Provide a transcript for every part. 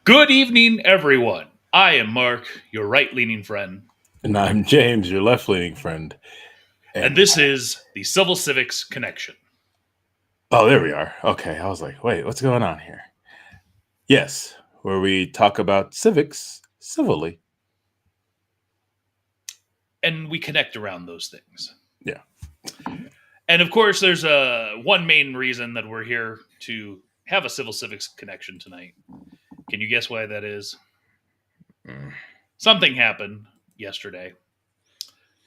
Good evening, everyone. I am Mark, your right leaning friend, And I'm James, your left leaning friend. and And this is the Civil Civics Connection. oh, there we are. Okay. I was like, wait, what's going on here? Yes, where we talk about civics civilly. And we connect around those things. Yeah. And of course, there's one main reason that we're here to have a Civil Civics Connection tonight. Can you guess why that is? Mm. Something happened yesterday.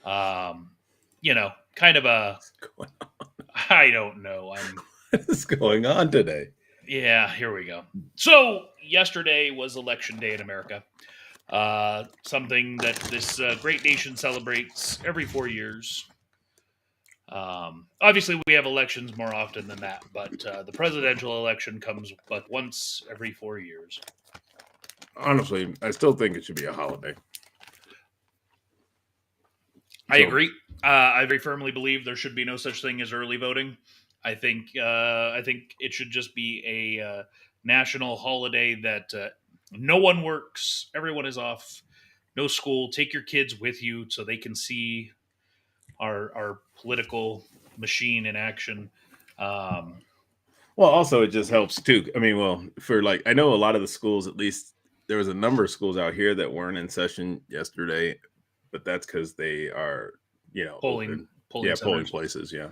Kind of a, I don't know. What is going on today? Yeah, here we go. So, yesterday was Election Day in America. Something that this great nation celebrates every 4 years. Obviously, we have elections more often than that, but the presidential election comes but once every 4 years. Honestly, I still think it should be a holiday. I So, agree. I very firmly believe there should be no such thing as early voting. I think it should just be a national holiday that no one works, everyone is off, no school. Take your kids with you so they can see our political machine in action. Um, well, also it just helps too. I mean, well, for like, I know a lot of the schools, at least there was a number of schools out here that weren't in session yesterday, but that's because they are, polling open. polling Yeah, polling centers. places. Yeah.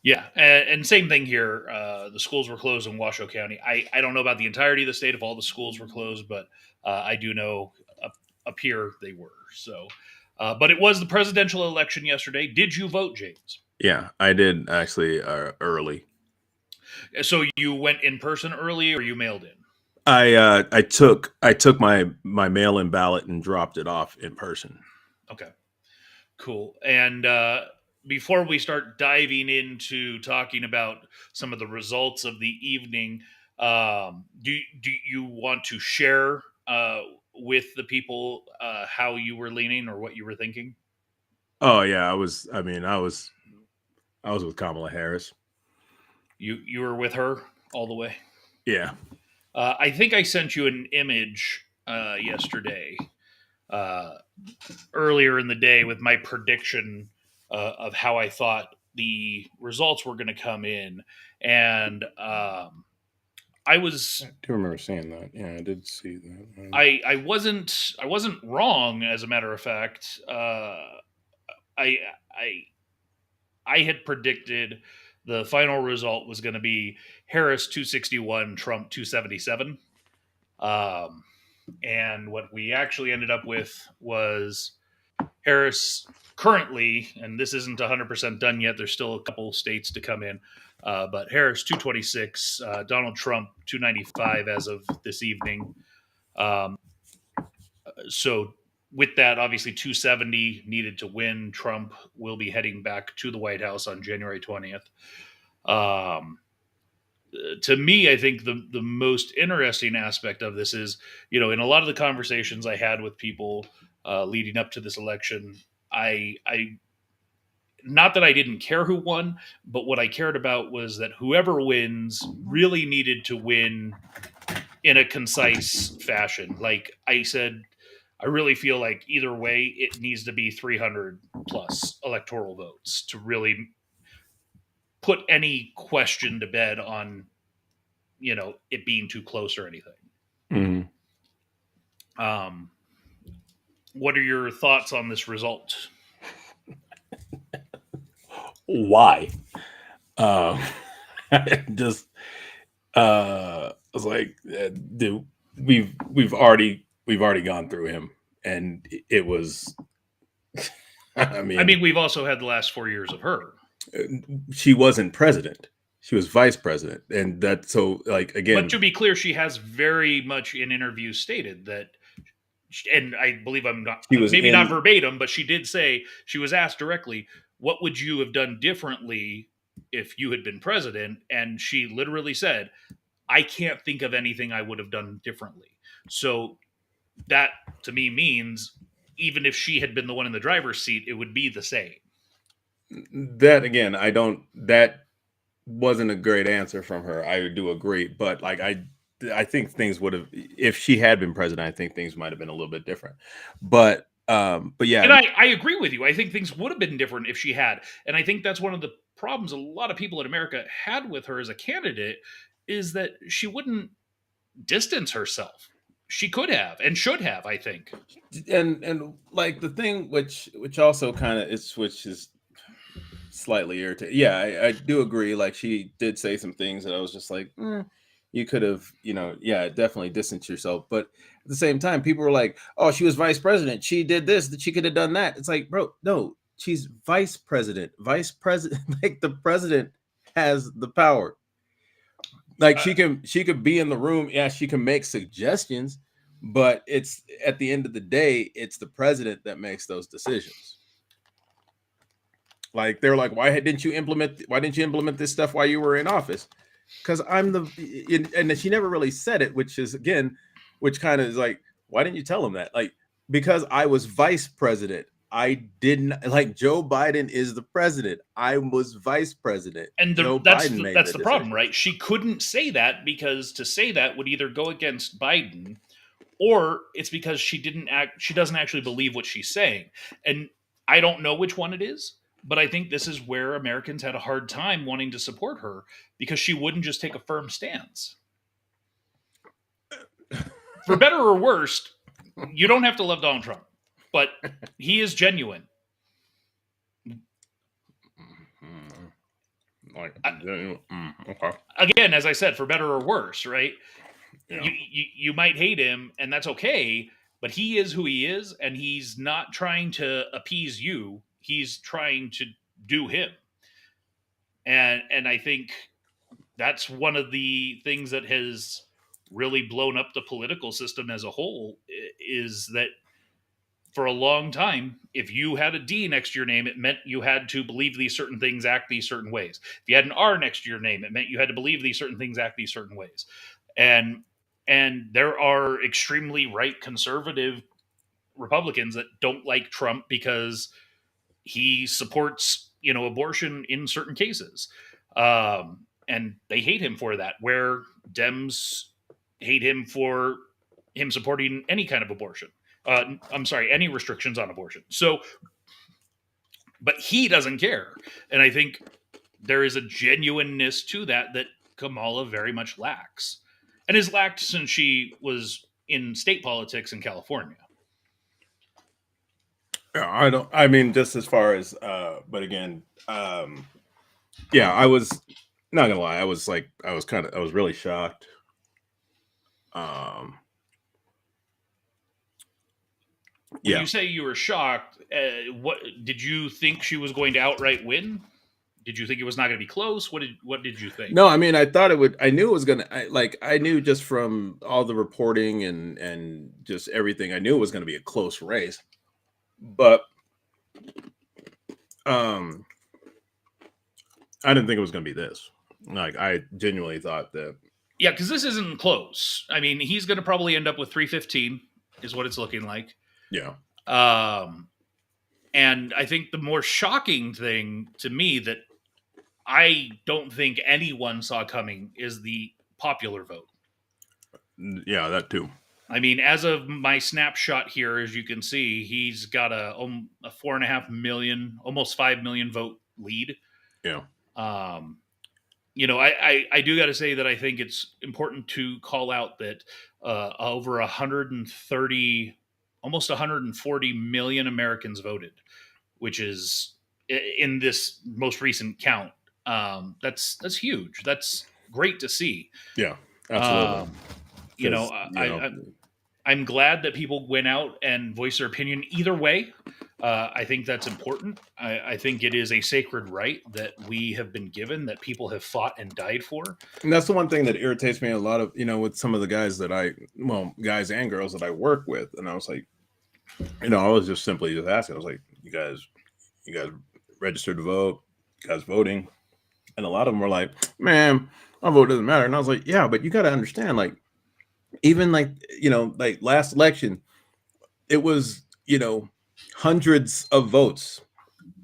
Yeah, and same thing here. The schools were closed in Washoe County. I don't know about the entirety of the state if all the schools were closed, but I do know up here they were. So, but it was the presidential election yesterday. Did you vote, James? Yeah, I did actually early. So you went in person early, or you mailed in? I took my mail in ballot and dropped it off in person. Okay, cool. And before we start diving into talking about some of the results of the evening, do you want to share with the people how you were leaning or what you were thinking? Oh yeah, I was. I mean, I was with Kamala Harris. You were with her all the way. Yeah. I think I sent you an image yesterday, uh, earlier in the day, with my prediction of how I thought the results were going to come in, and I was I do remember seeing that. Yeah, I did see that. I wasn't wrong, as a matter of fact. I I I had predicted the final result was going to be Harris 261, Trump 277. Um, and what we actually ended up with was Harris currently, and this isn't 100% done yet, there's still a couple states to come in, but Harris 226, Donald Trump 295 as of this evening. Um, so with that, obviously 270 needed to win. Trump will be heading back to the White House on January 20th. Um, to me, I think the most interesting aspect of this is, in a lot of the conversations I had with people leading up to this election, I not that I didn't care who won, but what I cared about was that whoever wins really needed to win in a concise fashion. Like I said, I really feel like either way, it needs to be 300 plus electoral votes to really put any question to bed on, it being too close or anything. Mhm. Um, what are your thoughts on this result? Why? Um, I just was like, dude, we've already gone through him, and it was. I I mean, mean, we've also had the last 4 years of her, she wasn't president; she was vice president, and that so like but again, to be clear, she has very much in interviews stated that, and I believe I'm not, she was maybe not in. verbatim, but she did say, she was asked directly, "What would you have done differently if you had been president?" And she literally said, "I can't think of anything I would have done differently." So that to me means even if she had been the one in the driver's seat, it would be the same. That again, I don't. That wasn't a great answer from her. I do agree, but like I think things would have, if she had been president, I think things might have been a little bit different. But yeah, And I agree with you. I think things would have been different if she had. And I think that's one of the problems a lot of people in America had with her as a candidate is that she wouldn't distance herself. She could have and should have, I think. and like the thing which also kind of is which is slightly irritating. Yeah, I do agree. Like she did say some things that I was just like, you could have, yeah, definitely distance yourself. But at the same time, people were like, oh, she was vice president. She did this, that she could have done that. It's like, bro, no, she's vice president. Vice president, like the president has the power. Like she could be in the room. Yeah, she can make suggestions, but it's at the end of the day, it's the president that makes those decisions. Like they're like, why didn't you implement this stuff while you were in office? Because I'm and she never really said it, which is again, which kind of is like, why didn't you tell him that? Like, because I was vice president. I didn't like Joe Biden is the president. I was vice president. And Joe that's Biden made the the problem, decision. right? She couldn't say that because to say that would either go against Biden or it's because she doesn't actually believe what she's saying. And I don't know which one it is, but I think this is where Americans had a hard time wanting to support her because she wouldn't just take a firm stance. For better or worse, you don't have to love Donald Trump, but he is genuine. Like, okay. Again, as I said, for better or worse, right? Yeah. You might hate him, and that's okay. But he is who he is, and he's not trying to appease you. He's trying to do him, and I think that's one of the things that has really blown up the political system as a whole. Is that for a long time, if you had a D next to your name, it meant you had to believe these certain things, act these certain ways. If you had an R next to your name, it meant you had to believe these certain things, act these certain ways. And there are extremely right conservative Republicans that don't like Trump because he supports, abortion in certain cases. And they hate him for that, where Dems hate him for him supporting any kind of abortion. I'm sorry, any restrictions on abortion. So, but he doesn't care. And I think there is a genuineness to that Kamala very much lacks and has lacked since she was in state politics in California. Yeah, I mean, just as far as, but again, yeah, I was not gonna lie. I was really shocked. When you say you were shocked, what did you think she was going to outright win? Did you think it was not going to be close? What did you think? No, I mean, I thought it would. I knew it was gonna. I knew just from all the reporting and just everything. I knew it was going to be a close race, but I didn't think it was going to be this. Like, I genuinely thought that. Yeah, because this isn't close. I mean, he's going to probably end up with 315, is what it's looking like. Yeah. And I think the more shocking thing to me that I don't think anyone saw coming is the popular vote. Yeah, that too. I mean, as of my snapshot here, as you can see, he's got a 4.5 million, almost 5 million vote lead. Yeah. I do got to say that I think it's important to call out that over 130, almost 140 million Americans voted, which is in this most recent count. That's huge. That's great to see. Yeah, absolutely. I'm glad that people went out and voiced their opinion either way. I think that's important. I think it is a sacred right that we have been given, that people have fought and died for. And that's the one thing that irritates me a lot of, with some of the guys guys and girls that I work with. And I was like, I was just simply asking. I was like, you guys registered to vote, you guys voting. And a lot of them were like, man, my vote doesn't matter. And I was like, yeah, but you got to understand, like, even like last election, it was, hundreds of votes.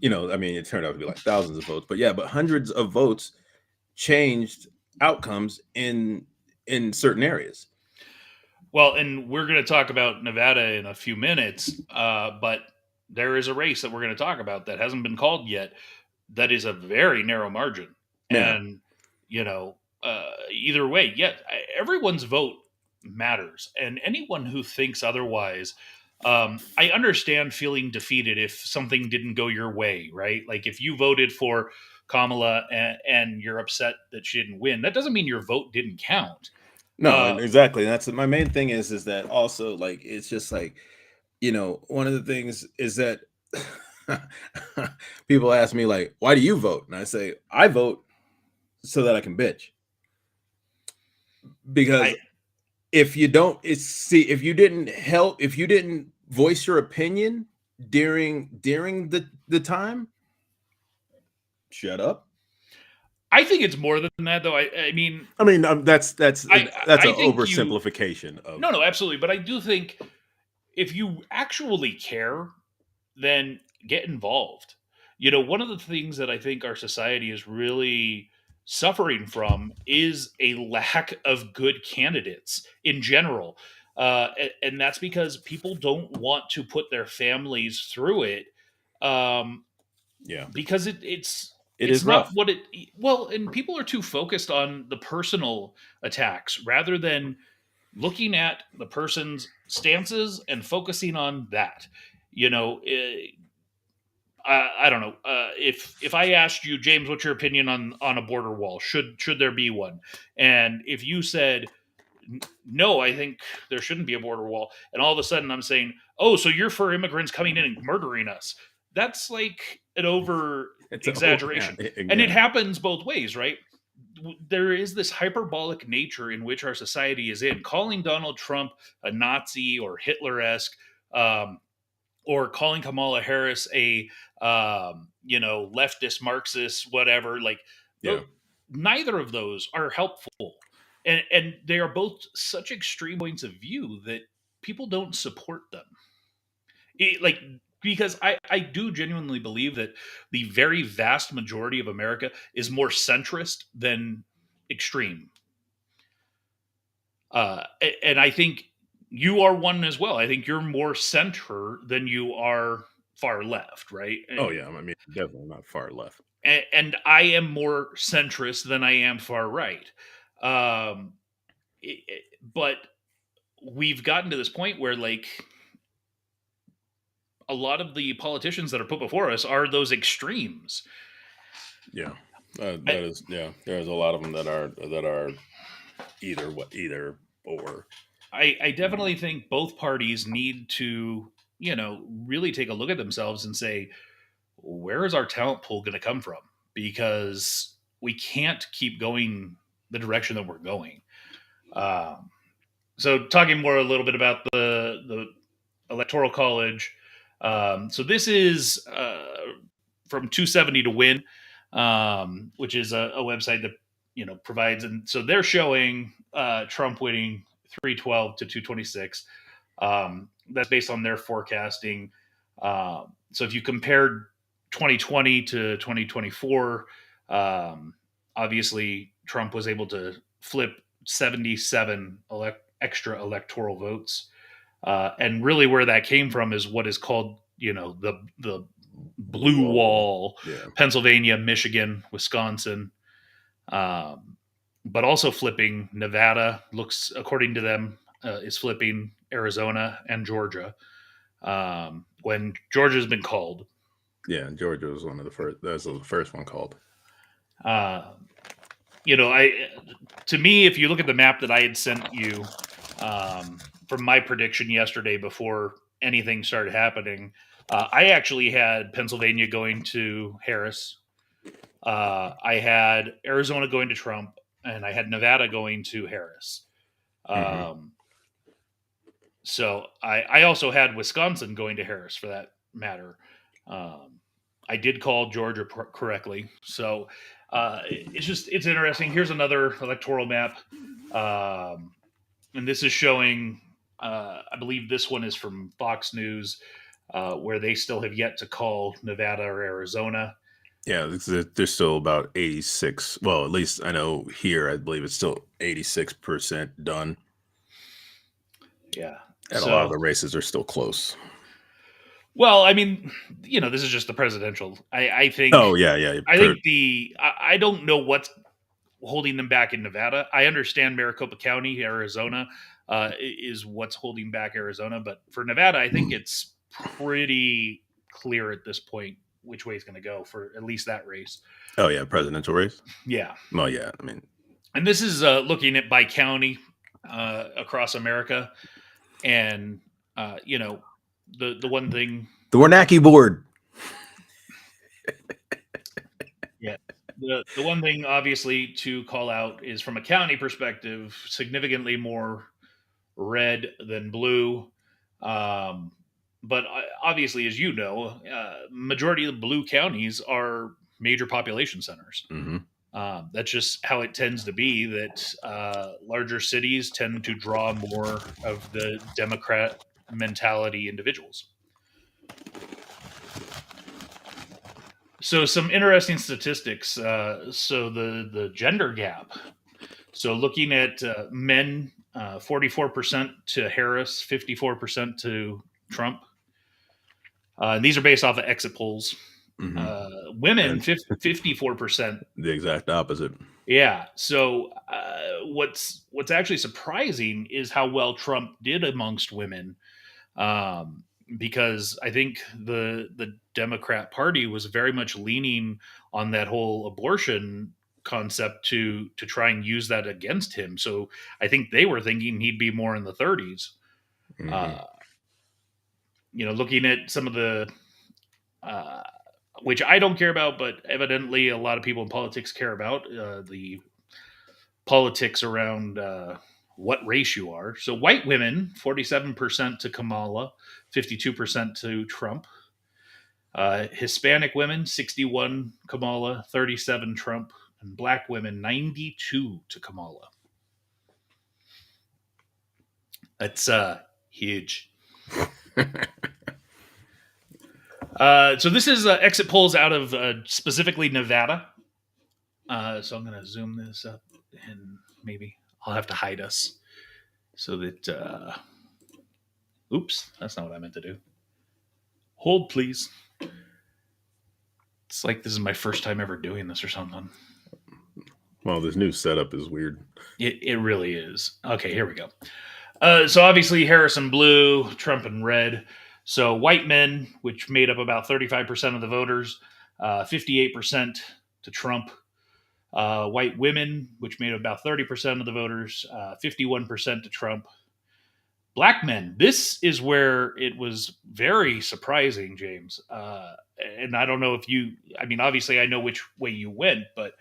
I mean, it turned out to be like thousands of votes, but hundreds of votes changed outcomes in in certain areas. Well, and we're going to talk about Nevada in a few minutes, but there is a race that we're going to talk about that hasn't been called yet. That is a very narrow margin, Yeah. and either way, yeah, everyone's vote matters, and anyone who thinks otherwise, I understand feeling defeated if something didn't go your way, right? Like if you voted for Kamala and you're upset that she didn't win, that doesn't mean your vote didn't count. No, Uh, and exactly. That's my main thing is that also like it's just like, one of the things is that people ask me like, why do you vote? And I say, I vote so that I can bitch. Because I if you don't it's see if you didn't voice your opinion during the time, shut up. I think it's more than that, though. I mean, I mean, I that's I an think you oversimplification of. no, absolutely, but I do think if you actually care, then get involved. One of the things that I think our society is really suffering from is a lack of good candidates in general. And that's because people don't want to put their families through it, um, Yeah, because it's it it's is not rough. what it well, and people are too focused on the personal attacks rather than looking at the person's stances and focusing on that. You know, I don't know if I asked you, James, what's your opinion on a border wall? Should there be one? And if you said no, I think there shouldn't be a border wall, and all of a sudden I'm saying, oh, so you're for immigrants coming in and murdering us? That's like an over It's a whole, yeah, exaggeration, and it yeah, happens both ways, right? There is this hyperbolic nature in which our society is in. Calling Donald Trump a Nazi or Hitler-esque, um, or calling Kamala Harris a leftist Marxist, whatever. Like, yeah. neither of those are helpful, and they are both such extreme points of view that people don't support them. Like, because I do genuinely believe that the very vast majority of America is more centrist than extreme. And I think you are one as well. I think you're more center than you are far left, right? Oh yeah, I mean, definitely not far left. And I am more centrist than I am far right. Um, but we've gotten to this point where, like, a lot of the politicians that are put before us are those extremes. Yeah, I, that is, yeah. There's a lot of them that are either or. I definitely think both parties need to, really take a look at themselves and say, where is our talent pool going to come from? Because we can't keep going the direction that we're going. Um, so, talking more a little bit about the electoral college. So this is from 270 to win, which is a website that provides, and so they're showing Trump winning 312 to 226. That's based on their forecasting. So if you compared 2020 to 2024, obviously Trump was able to flip 77 extra electoral votes. And really, where that came from is what is called, the Blue blue wall. wall: Yeah, Pennsylvania, Michigan, Wisconsin, um, but also flipping Nevada. Looks, according to them, is flipping Arizona and Georgia, when Georgia's been called. yeah. Georgia was one of the first. That was the first one called. Uh, I to me, if you look at the map that I had sent you, um, from my prediction yesterday before anything started happening, I actually had Pennsylvania going to Harris. I had Arizona going to Trump, and I had Nevada going to Harris. Hmm. Um, so I also had Wisconsin going to Harris for that matter. Um, I did call Georgia correctly. So it's interesting. Here's another electoral map. Um, and this is showing, I believe this one is from Fox News, where they still have yet to call Nevada or Arizona. Yeah, there's still about 86. Well, at least I know here, I believe it's still 86% done. Yeah. And a lot of So, the races are still close. well, I mean, this is just the presidential. I think Oh, yeah, yeah. I think I don't know what's holding them back in Nevada. I understand Maricopa County, Arizona, is what's holding back Arizona, but for Nevada, I think it's pretty clear at this point which way it's going to go for at least that race. Oh, yeah, presidential race. Yeah, Well, yeah, I mean, and this is looking at by county across America, and the one thing. the Warnacki board. Yeah. The one thing obviously to call out is from a county perspective, significantly more red than blue. Um, but obviously, as you know, majority of the blue counties are major population centers. Mm-hmm. That's just how it tends to be. That larger cities tend to draw more of the Democrat mentality individuals. So some interesting statistics. So the gender gap. So looking at men, 44% to Harris, 54% to Trump. And these are based off of exit polls. Mm-hmm. Women, And 54%. the exact opposite. Yeah. So what's actually surprising is how well Trump did amongst women. Um, because I think the Democrat Party was very much leaning on that whole abortion concept to try and use that against him. So I think they were thinking he'd be more in the 30s. Mm-hmm. Uh, looking at some of the uh, which I don't care about, but evidently a lot of people in politics care about the politics around what race you are. So white women, 47% to Kamala, 52% to Trump. Hispanic women, 61 Kamala, 37 Trump, and black women, 92 to Kamala. That's huge. So this is exit polls out of specifically Nevada. So I'm going to zoom this up, and maybe I'll have to hide us so that. Oops, that's not what I meant to do. Hold, please. It's like this is my first time ever doing this or something. Well, this new setup is weird. It really is. Okay, here we go. So obviously Harris in blue, Trump in red. So white men, which made up about 35% of the voters, 58% to Trump. White women, which made up about 30% of the voters, 51% to Trump. Black men, this is where it was very surprising, James. And I don't know if obviously I know which way you went, but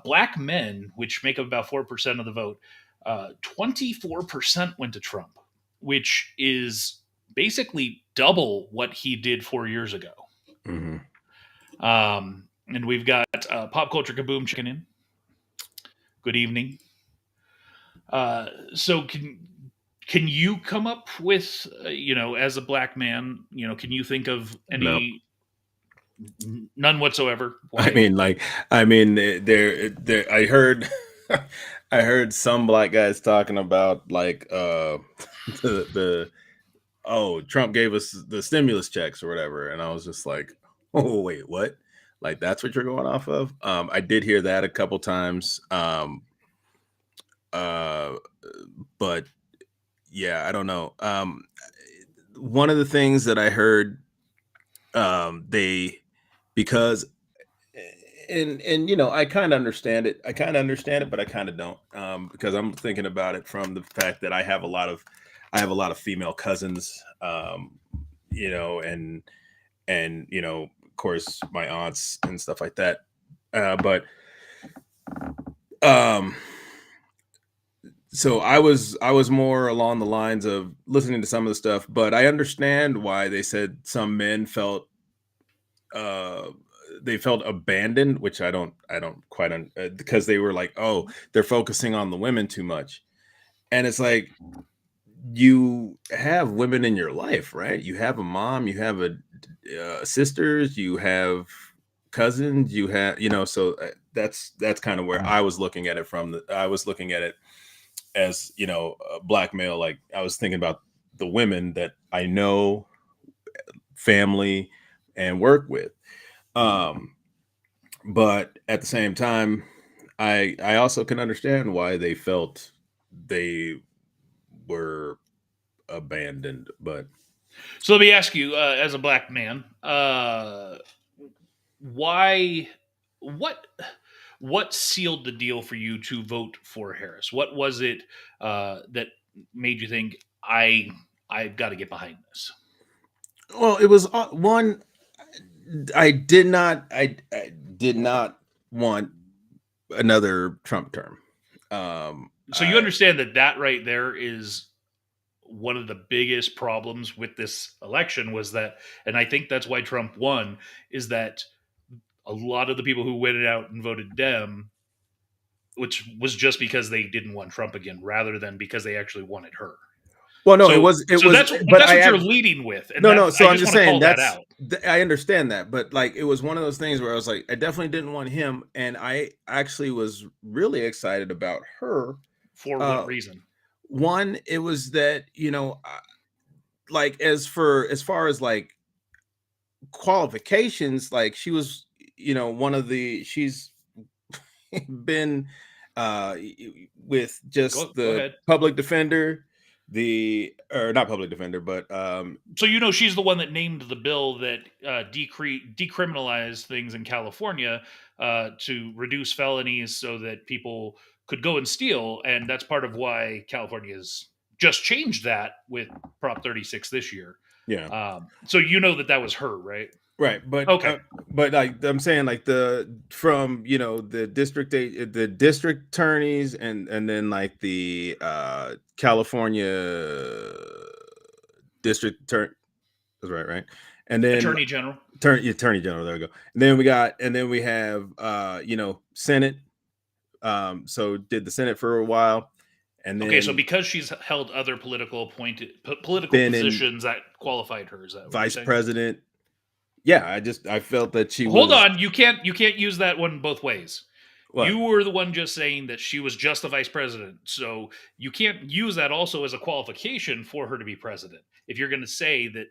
black men, which make up about 4% of the vote, 24% went to Trump, which is basically double what he did 4 years ago. Mm-hmm. And we've got Pop Culture Kaboom checking in. Good evening. So can you come up with as a black man, can you think of any? No. None whatsoever? Why? There. I heard, I heard some black guys talking about like the Trump gave us the stimulus checks or whatever, and I was just like, oh wait, what? Like that's what you're going off of? I did hear that a couple times, but yeah, I don't know. One of the things that I heard, they because and I kind of understand it. I kind of understand it, but I kind of don't, because I'm thinking about it from the fact that I have a lot of female cousins, and of course my aunts and stuff like that. But so I was more along the lines of listening to some of the stuff, but I understand why they said some men felt they felt abandoned, which I don't quite because they were like, oh, they're focusing on the women too much, and it's like you have women in your life, right? You have a mom, you have a sisters, you have cousins, you have, so that's kind of where I was looking at it from. I was looking at it as, a black male. Like, I was thinking about the women that I know, family, and work with. Um, but at the same time, I also can understand why they felt they were abandoned. But So let me ask you, as a black man, why, what, what sealed the deal for you to vote for Harris? What was it that made you think I've got to get behind this? well, it was one. I did not want another Trump term. So you I understand that that right there is one of the biggest problems with this election was that, and I think that's why Trump won, is that a lot of the people who went out and voted Dem, which was just because they didn't want Trump again, rather than because they actually wanted her. well, no, So, it so was, but that's I what you're had leading with, and no, no. that I So I'm just just want to saying call that out I understand that, but like it was one of those things where I was like, I definitely didn't want him, and I actually was really excited about her. for what Uh, reason? One, it was that like as far as like qualifications, like she was, one of the she's been with just Go the ahead. public defender, the or not public defender, but So you know she's the one that named the bill that decriminalized things in California to reduce felonies so that people could go and steal, and that's part of why California has just changed that with Prop 36 this year. yeah. So you know that that was her, right? Right, Okay, but like I'm saying, like the from the the district attorneys, and then like the California district attorney. That's right, right, and then Attorney General. attorney general. There we go. And then we have Senate. So did the Senate for a while, and Okay, so then because she's held other political been in positions that qualified her, is that what you're vice saying? president. Yeah, I felt that she Hold was on, you can't use that one both ways. You what. were the one just saying that she was just the vice president, so you can't use that also as a qualification for her to be president. If you're going to say that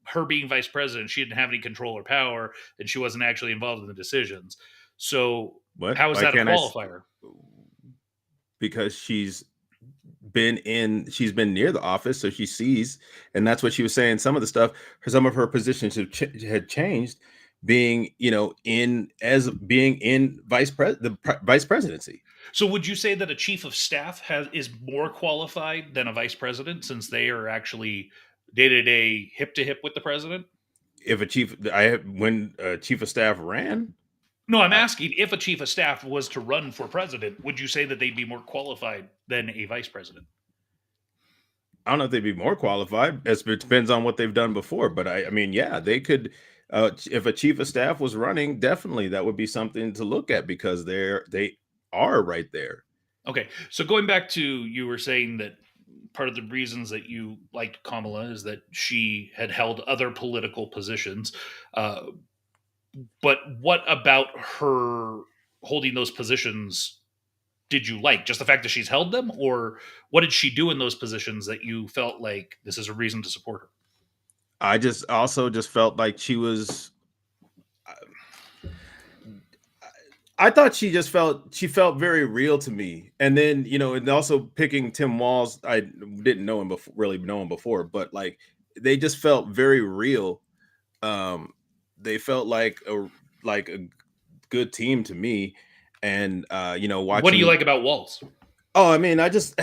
her being vice president, she didn't have any control or power, and she wasn't actually involved in the decisions. So What? how is Why that a can't qualifier? because she's been near the office, so she sees, and that's what she was saying. Some of the stuff, some of her positions had changed, being being in vice presidency. So would you say that a chief of staff is more qualified than a vice president since they are actually day to day, hip to hip with the president? If a chief, I when a chief of staff ran, No, I'm I, asking if a chief of staff was to run for president, would you say that they'd be more qualified than a vice president? I don't know if they'd be more qualified. It depends on what they've done before, but I mean, yeah, they could. If a chief of staff was running, definitely that would be something to look at because they are right there. Okay, so going back to you were saying that part of the reasons that you liked Kamala is that she had held other political positions. Uh, but what about her holding those positions did you like? Just the fact that she's held them, or what did she do in those positions that you felt like this is a reason to support her? I just also just felt like she was. I thought she felt very real to me, and then and also picking Tim Walz, I didn't know him before, really know him before, but like they just felt very real. Um, they felt like a good team to me, and What do you watching. like about Waltz? Oh, I mean, I just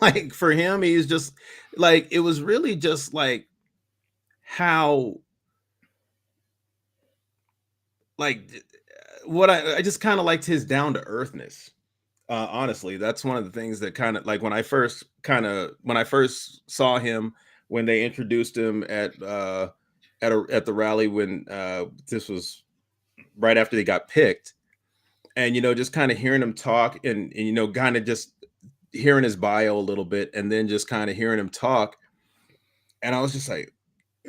like for him, he's just like it was really just like how like what I just kind of liked his down to earthness. Honestly, that's one of the things that kind of like when I first saw him when they introduced him at the rally when this was right after they got picked, and just kind of hearing him talk and kind of just hearing his bio a little bit and then just kind of hearing him talk, and I was just like,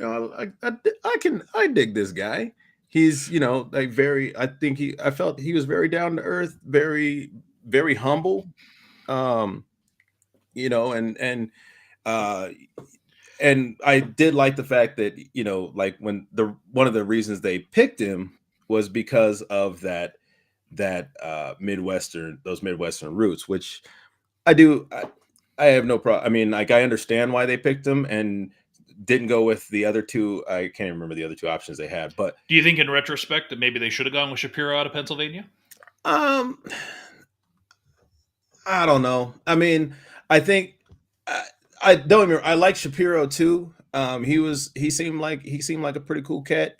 I dig this guy. he's, like very, I felt he was very down to earth, very, very humble. Um, uh and I did like the fact that, like when one of the reasons they picked him was because of that Midwestern, those Midwestern roots, which I do. I have no problem. I mean, like, I understand why they picked him and didn't go with the other two. I can't even remember the other two options they had, but Do you think, in retrospect, that maybe they should have gone with Shapiro out of Pennsylvania? um, I don't know. I mean, I think I, I don't remember. I like Shapiro too. He seemed like a pretty cool cat.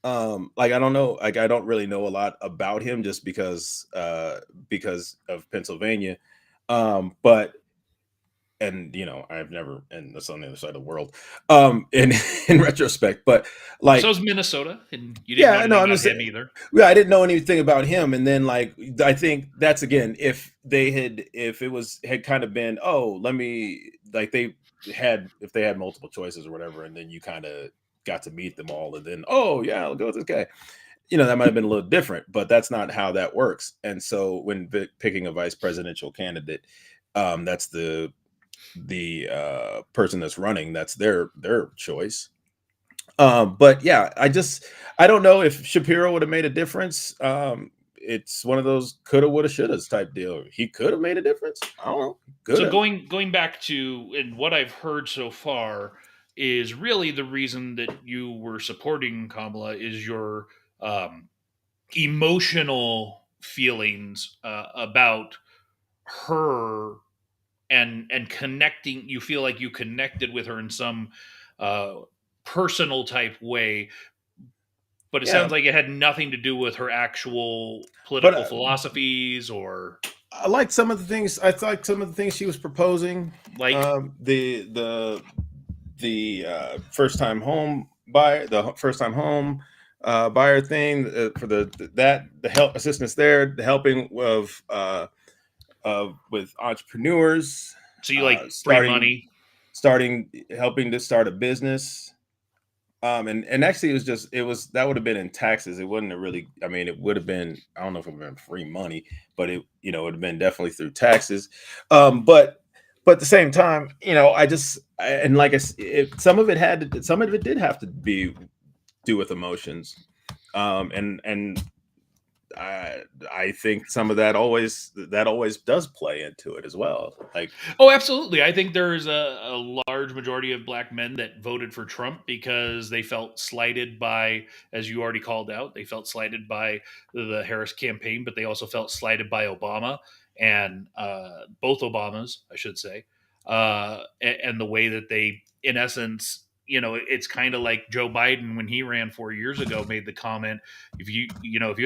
Like, I don't know, like, I don't really know a lot about him just because of Pennsylvania. But and I've never, and that's on the other side of the world. In in retrospect, but So like, is Minnesota, and you didn't know yeah, no, anything I'm about just him either. yeah, I didn't know anything about him, and then, like, I think that's, again, if it was had kind of been, oh, let me, like, if they had multiple choices or whatever, and then you kind of got to meet them all, and then, oh yeah, I'll go with this guy. That might have been a little different, but that's not how that works. And so when picking a vice presidential candidate, that's the person that's running, that's their choice. But yeah, I don't know if Shapiro would have made a difference. It's one of those coulda, woulda, shouldas type deal. He could have made a difference. I don't know. Could So have. going back to, and what I've heard so far is really the reason that you were supporting Kamala is your um, emotional feelings about her, and connecting. You feel like you connected with her in some uh, personal type way, but it Yeah, sounds like it had nothing to do with her actual but political philosophies, or I liked some of the things. I thought some of the things she was proposing. like. The first time home buyer, buyer thing, for the help assistance there, the helping with entrepreneurs, So you like free starting money. starting helping to start a business. And actually, that would have been in taxes. It wouldn't have really. I mean, it would have been. I don't know if it would have been free money, but it would have been definitely through taxes. But at the same time, and like some of it did have to be do with emotions. And I think some of that always does play into it as well. Like, Oh, absolutely. I think there's a large majority of black men that voted for Trump because they felt slighted by, as you already called out, they felt slighted by the Harris campaign, but they also felt slighted by Obama, and both Obamas, I should say, and the way that they, in essence, it's kind of like Joe Biden when he ran 4 years ago, made the comment, if you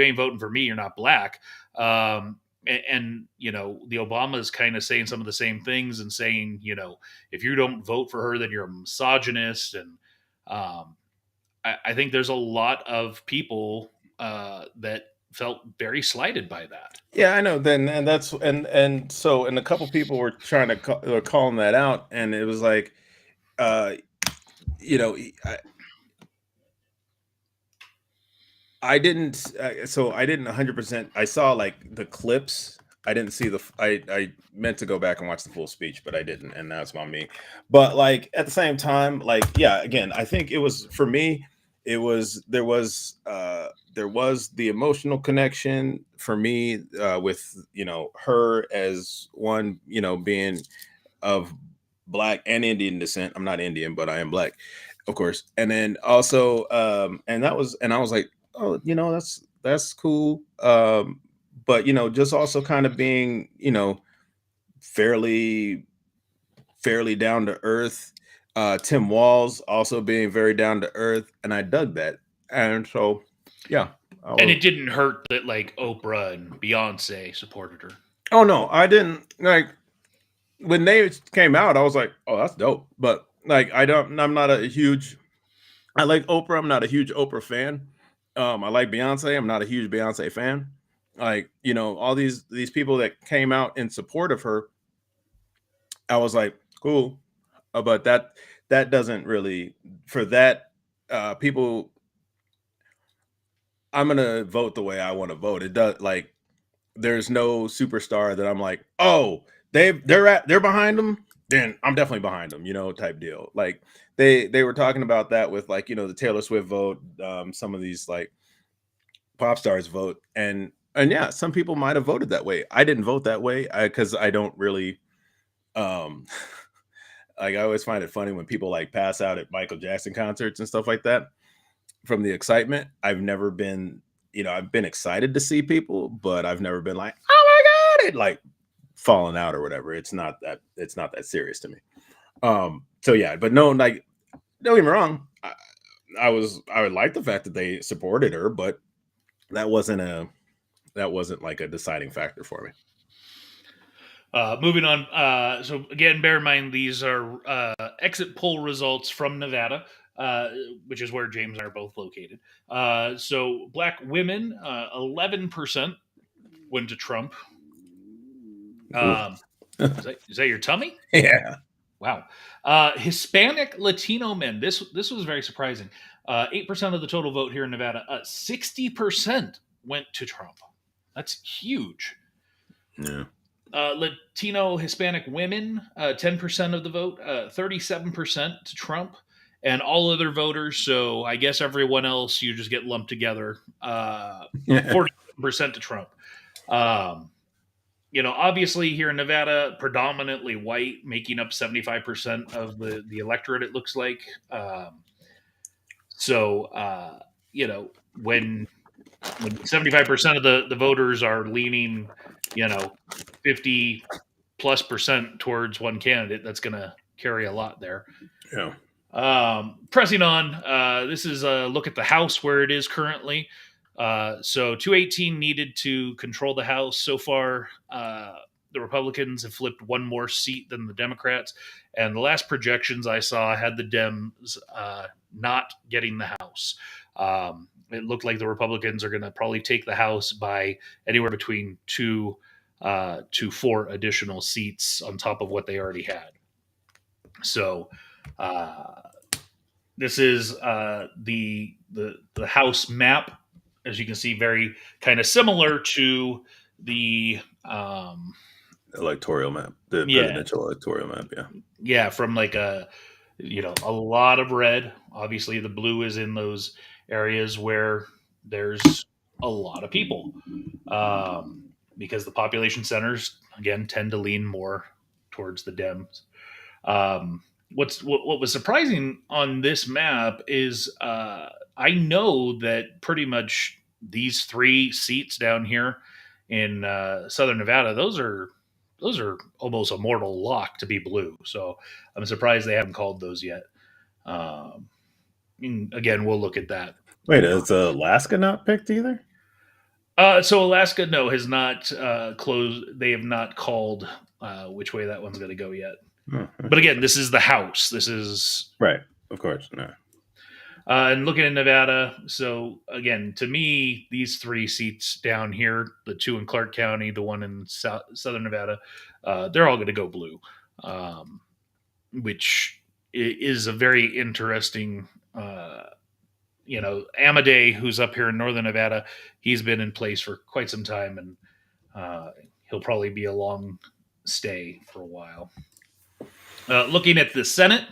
ain't voting for me, you're not black. And the Obamas kind of saying some of the same things, and saying, if you don't vote for her, then you're a misogynist. And um, I think there's a lot of people that felt very slighted by that. yeah, I know. Then and that's and so and a couple people were trying to were calling that out, and it was like, uh, you know, I didn't. So I didn't 100%. I saw, like, the clips. I didn't see I meant to go back and watch the full speech, but I didn't, and that's on me. But, like, at the same time, like, yeah, again, I think it was for me. It was there was the emotional connection for me, with her as one, being of black and Indian descent. I'm not Indian, but I am black, of course. And then also, and I was like, oh, that's cool. But just also kind of being, fairly fairly down to earth. Tim Walls also being very down to earth, and I dug that. And so, yeah, I And was. it didn't hurt that like Oprah and Beyonce supported her. Oh no, I didn't like when they came out. I was like, oh, that's dope. But, like, I'm not a huge. I like Oprah. I'm not a huge Oprah fan. I like Beyonce. I'm not a huge Beyonce fan. Like, all these people that came out in support of her, I was like, cool. But that doesn't really, for that, people I'm gonna vote the way I want to vote. It does like there's no superstar that I'm like, oh, they're behind them, then I'm definitely behind them, type deal. Like they were talking about that with like the Taylor Swift vote, some of these like pop stars vote, and yeah, some people might have voted that way. I didn't vote that way because I don't really um like I always find it funny when people like pass out at Michael Jackson concerts and stuff like that from the excitement. I've never been, I've been excited to see people, but I've never been like, oh my god, it like falling out or whatever. It's not that serious to me. So yeah, but no, like don't get me wrong. I would like the fact that they supported her, but that wasn't like a deciding factor for me. Moving on. So again, bear in mind these are exit poll results from Nevada, which is where James and I are both located. So black women, 11% went to Trump. Is that your tummy? Yeah. Wow. Hispanic Latino men. This was very surprising. 8% of the total vote here in Nevada. 60% went to Trump. That's huge. Yeah. Latino Hispanic women, 10% of the vote, 37% to Trump, and all other voters. So I guess everyone else you just get lumped together. 40% to Trump. Obviously here in Nevada, predominantly white, making up 75% of the electorate. It looks like. So when 75% of the voters are leaning, 50+% towards one candidate, that's going to carry a lot there. Yeah. Pressing on, this is a look at the House where it is currently. So 218 needed to control the House. So far, the Republicans have flipped one more seat than the Democrats. And the last projections I saw had the Dems not getting the House. It looked like the Republicans are going to probably take the House by anywhere between 2 to 4 additional seats on top of what they already had. So this is the House map, as you can see, very kind of similar to the Electoral map, the yeah, presidential electoral map. yeah, from like a lot of red. Obviously, the blue is in those areas where there's a lot of people, because the population centers again tend to lean more towards the Dems. What was surprising on this map is I know that pretty much these 3 seats down here in Southern Nevada, those are almost a mortal lock to be blue. So I'm surprised they haven't called those yet. Again, we'll look at that. Wait, is Alaska not picked either? So Alaska, no, has not closed. They have not called which way that one's going to go yet. But again, this is the House. This is right, of course. No. And looking at Nevada, so again, to me, these 3 seats down here, the 2 in Clark County, the one in Southern Nevada, they're all going to go blue, which is a very interesting. Amadei, who's up here in Northern Nevada, he's been in place for quite some time, and he'll probably be a long stay for a while. Looking at the Senate,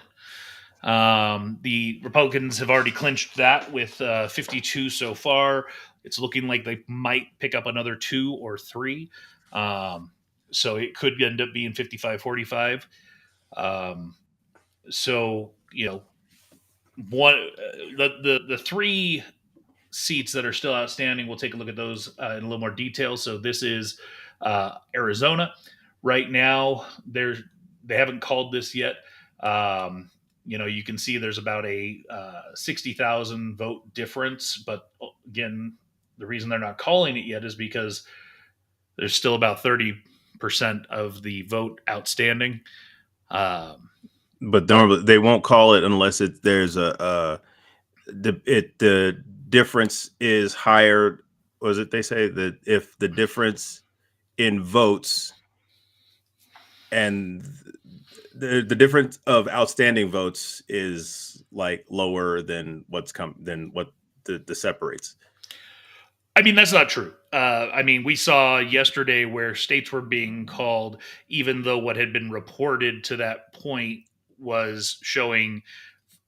the Republicans have already clinched that with 52 so far. It's looking like they might pick up another 2 or 3. So it could end up being 55-45. So, the 3 seats that are still outstanding, we'll take a look at those in a little more detail. So this is Arizona. Right now, they haven't called this yet. You can see there's about a 60,000 vote difference. But again, the reason they're not calling it yet is because there's still about 30% of the vote outstanding. But normally they won't call it unless there's the difference is higher. Was it they say that if the difference in votes and the difference of outstanding votes is like lower than what the separates. I mean, that's not true. I mean, we saw yesterday where states were being called, even though what had been reported to that point was showing,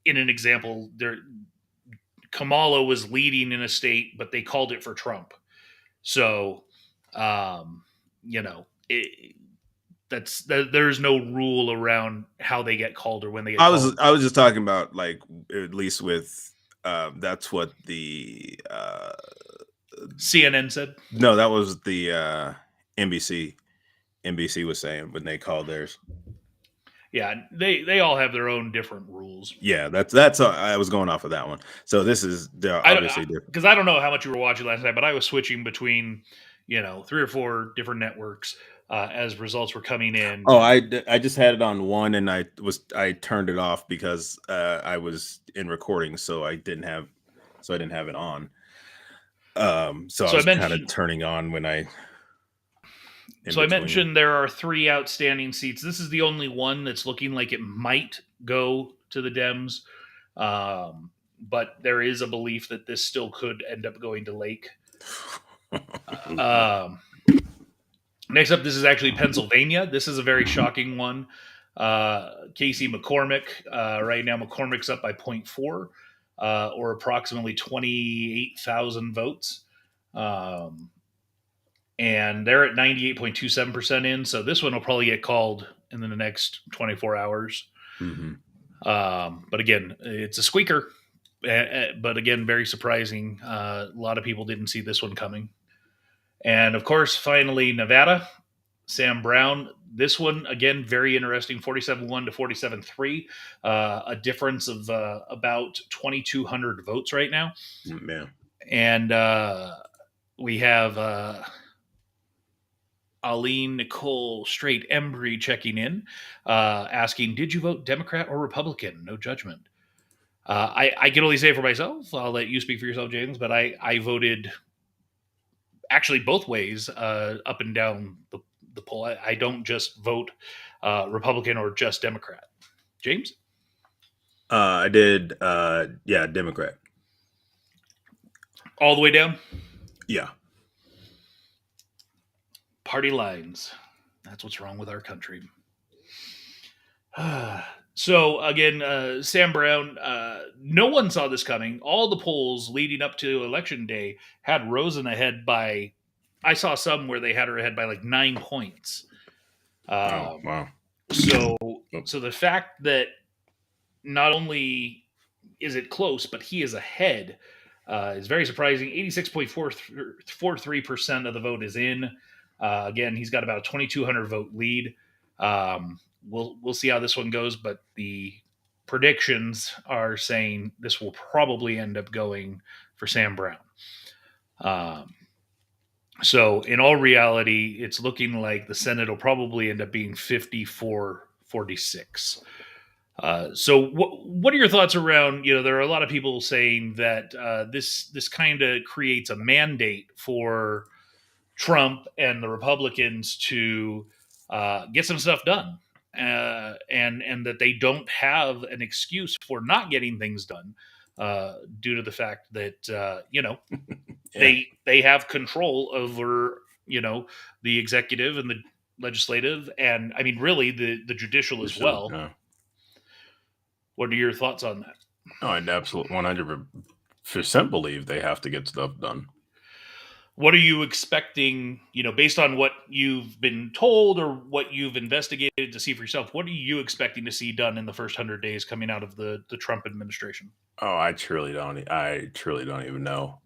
in an example, there Kamala was leading in a state, but they called it for Trump. So, um, you know, there's no rule around how they get called or when they get called. I was just talking about like at least with that's what the CNN said, no, that was the NBC. NBC was saying when they called theirs. yeah, they all have their own different rules. Yeah, that's I was going off of that one. So this is obviously different. Because I don't know how much you were watching last night, but I was switching between 3 or 4 different networks as results were coming in. Oh, I just had it on one, and I turned it off because I was in recording, so I didn't have it on. So I was kind of turning on when I. So I mentioned there are 3 outstanding seats. This is the only one that's looking like it might go to the Dems, but there is a belief that this still could end up going to Lake. Next up, this is actually Pennsylvania. This is a very shocking one. Casey McCormick. Right now, McCormick's up by 0.4, or approximately 28,000 votes. And they're at 98.27% in. So this one will probably get called in the next 24 hours. Mm-hmm. But again, it's a squeaker. But again, very surprising. A lot of people didn't see this one coming. And of course, finally, Nevada, Sam Brown. This one, again, very interesting, 47-1 to 47-3, a difference of about 2,200 votes right now. Man. And we have Aline Nicole Straight Embry checking in, asking, did you vote Democrat or Republican? No judgment. I can only say for myself. I'll let you speak for yourself, James, but I voted actually both ways, up and down the poll. I don't just vote Republican or just Democrat. James? I did, Democrat. All the way down? Yeah. Party lines. That's what's wrong with our country. So again, Sam Brown, no one saw this coming. All the polls leading up to Election Day had Rosen ahead by, I saw some where they had her ahead by like 9 points. Wow. So the fact that not only is it close, but he is ahead is very surprising. 86.43% of the vote is in. Again, he's got about a 2,200 vote lead. We'll see how this one goes, but the predictions are saying this will probably end up going for Sam Brown. So in all reality, it's looking like the Senate will probably end up being 54-46. So what are your thoughts around, there are a lot of people saying that this kind of creates a mandate for Trump and the Republicans to get some stuff done, and that they don't have an excuse for not getting things done due to the fact that Yeah. they have control over the executive and the legislative, and I mean really the judicial as well. Yeah. What are your thoughts on that? Oh, I'd absolutely 100% believe they have to get stuff done. What are you expecting, based on what you've been told or what you've investigated to see for yourself? What are you expecting to see done in the first 100 days coming out of the Trump administration? Oh, I truly don't even know.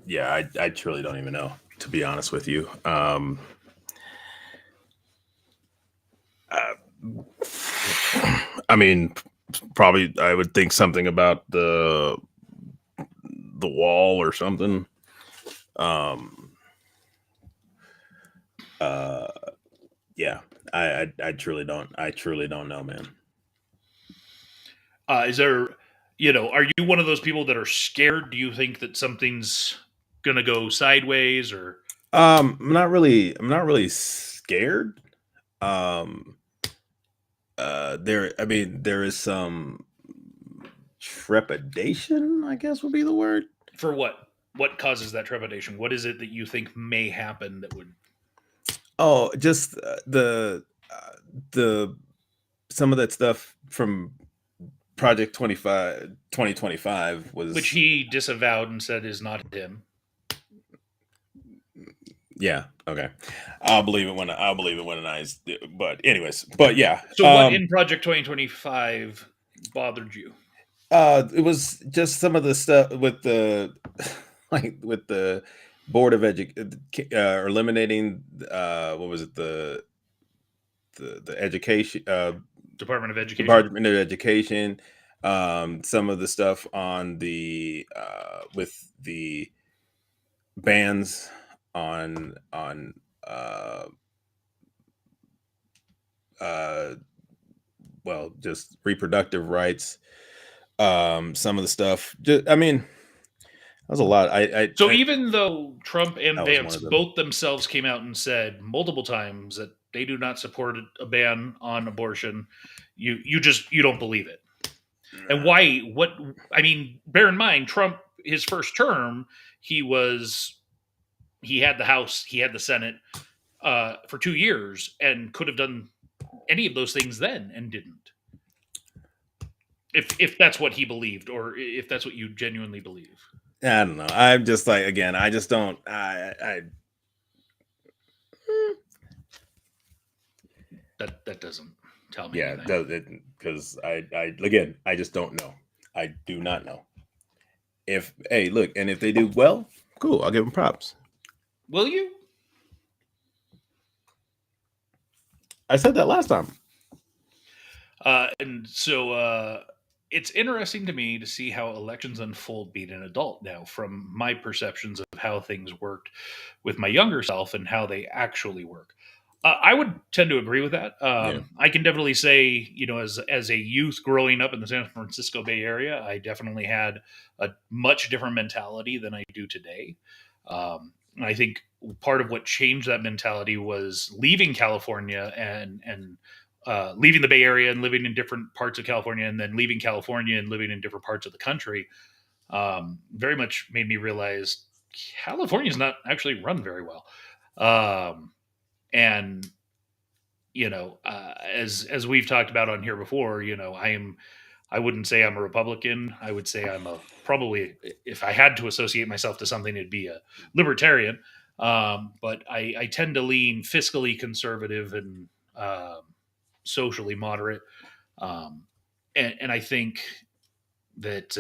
Yeah, I truly don't even know, to be honest with you. I mean, probably I would think something about the wall or something. Yeah, I truly don't know, man. Is there, are you one of those people that are scared? Do you think that something's gonna go sideways, or? I'm not really scared. There is some trepidation, I guess would be the word. For what? What causes that trepidation? What is it that you think may happen that would? Oh, just the some of that stuff from Project 2025 Which was, he disavowed and said is not him. yeah, okay. I'll believe it when I but anyways, but yeah. So, what in Project 2025 bothered you? It was just some of the stuff with the like with the board of or eliminating what was it, the education Department of Education. Department of Education. Some of the stuff on the with the bans on uh well, just reproductive rights. Some of the stuff, just, I mean, that was a lot. So even though Trump and That was one Vance of them. both themselves came out and said multiple times that they do not support a ban on abortion, you don't believe it. And why? What? I mean, bear in mind, Trump, his first term, he had the House, he had the Senate for 2 years, and could have done any of those things then and didn't. If that's what he believed, or if that's what you genuinely believe. I don't know. I'm just like, again, I just don't. That doesn't tell me. Yeah, anything. because again, I just don't know. I do not know. If hey, look, and if they do well, cool. I'll give them props. Will you? I said that last time. And so it's interesting to me to see how elections unfold being an adult now, from my perceptions of how things worked with my younger self and how they actually work. I would tend to agree with that. Yeah. I can definitely say, as a youth growing up in the San Francisco Bay Area, I definitely had a much different mentality than I do today. And I think part of what changed that mentality was leaving California and leaving the Bay Area and living in different parts of California, and then leaving California and living in different parts of the country. Very much made me realize California is not actually run very well. And as we've talked about on here before, I wouldn't say I'm a Republican. I would say I'm probably, if I had to associate myself to something, it'd be a libertarian. But I tend to lean fiscally conservative and socially moderate. And I think that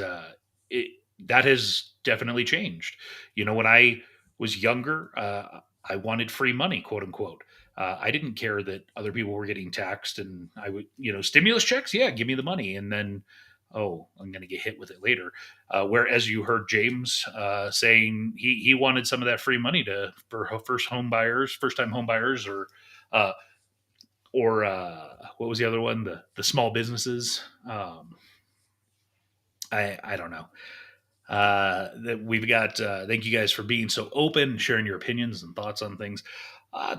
that has definitely changed. When I was younger, I wanted free money, quote unquote. I didn't care that other people were getting taxed, and I would, stimulus checks. Yeah, give me the money, and then, oh, I'm going to get hit with it later. Whereas you heard James saying he wanted some of that free money for first time home buyers, uh, or what was the other one? The small businesses. I don't know. That we've got. Thank you guys for being so open, sharing your opinions and thoughts on things. Uh,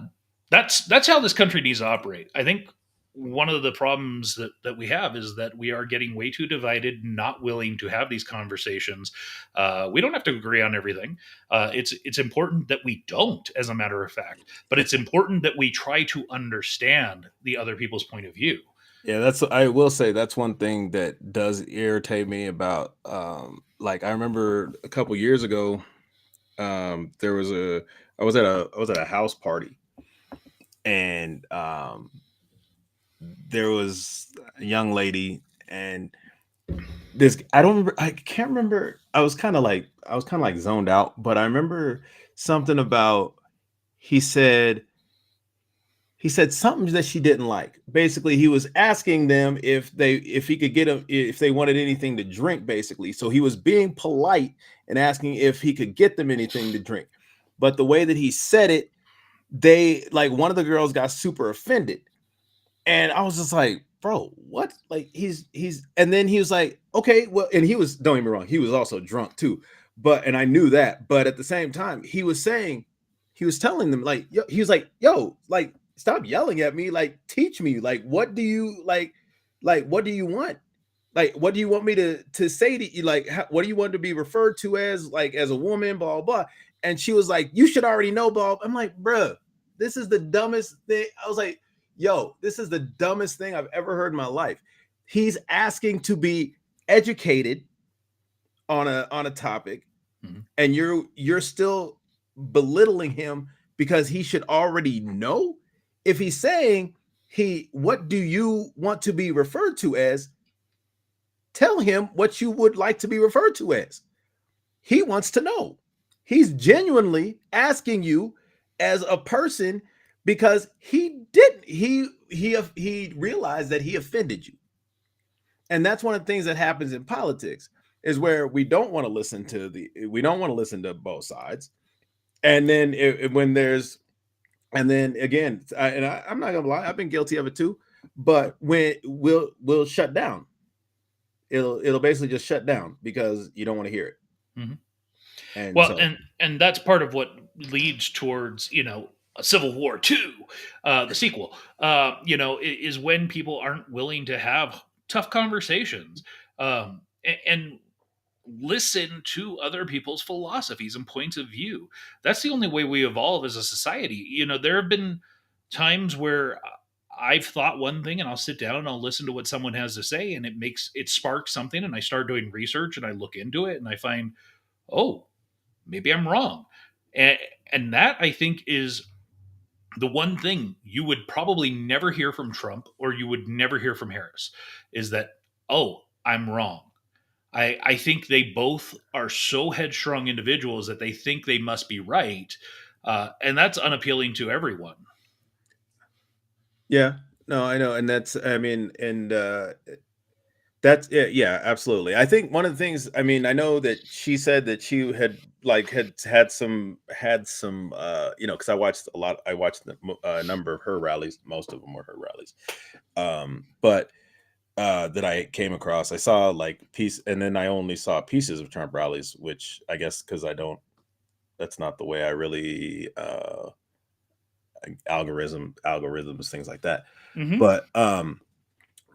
that's how this country needs to operate. I think one of the problems that we have is that we are getting way too divided, not willing to have these conversations. We don't have to agree on everything. It's important that we don't, as a matter of fact, but it's important that we try to understand the other people's point of view. Yeah, I will say that's one thing that does irritate me about like, I remember a couple years ago, there was I was at a house party, and there was a young lady, and I can't remember. I was kind of like zoned out, but I remember something about, he said he said something that she didn't like. Basically, he was asking them if he could get them, if they wanted anything to drink, basically. So he was being polite and asking if he could get them anything to drink. But the way that he said it, one of the girls got super offended. And I was just like, bro, what? Like, and then he was like, okay, well, and don't get me wrong, he was also drunk too. And I knew that. But at the same time, he was telling them, like, he was like, yo, like, stop yelling at me, like, teach me, like, what do you want? Like, what do you want me to say to you? Like, what do you want to be referred to as, like, as a woman, blah, blah. And she was like, you should already know, blah. I'm like, bruh, this is the dumbest thing. I was like, yo, this is the dumbest thing I've ever heard in my life. He's asking to be educated on a topic, mm-hmm. and you're still belittling him because he should already know. If he's saying, what do you want to be referred to as? Tell him what you would like to be referred to as. He wants to know. He's genuinely asking you as a person because he realized that he offended you. And that's one of the things that happens in politics, is where we don't want to listen to both sides. And then again, I'm not gonna lie, I've been guilty of it too. But when we'll shut down, it'll basically just shut down because you don't want to hear it. Mm-hmm. And that's part of what leads towards, a Civil War II, the sequel, is when people aren't willing to have tough conversations, and listen to other people's philosophies and points of view. That's the only way we evolve as a society. There have been times where I've thought one thing, and I'll sit down and I'll listen to what someone has to say, and it sparks something, and I start doing research and I look into it and I find, oh, maybe I'm wrong. And that, I think, is the one thing you would probably never hear from Trump, or you would never hear from Harris, is that, oh, I'm wrong. I think they both are so headstrong individuals that they think they must be right. And that's unappealing to everyone. Yeah, no, I know. And that's, that's it. Yeah, absolutely. I think one of the things, I know that she said that she had had some, because I watched a number of her rallies. Most of them were her rallies. But that I came across, I saw and then I only saw pieces of Trump rallies, which I guess because that's not the way I really algorithms, things like that. Mm-hmm.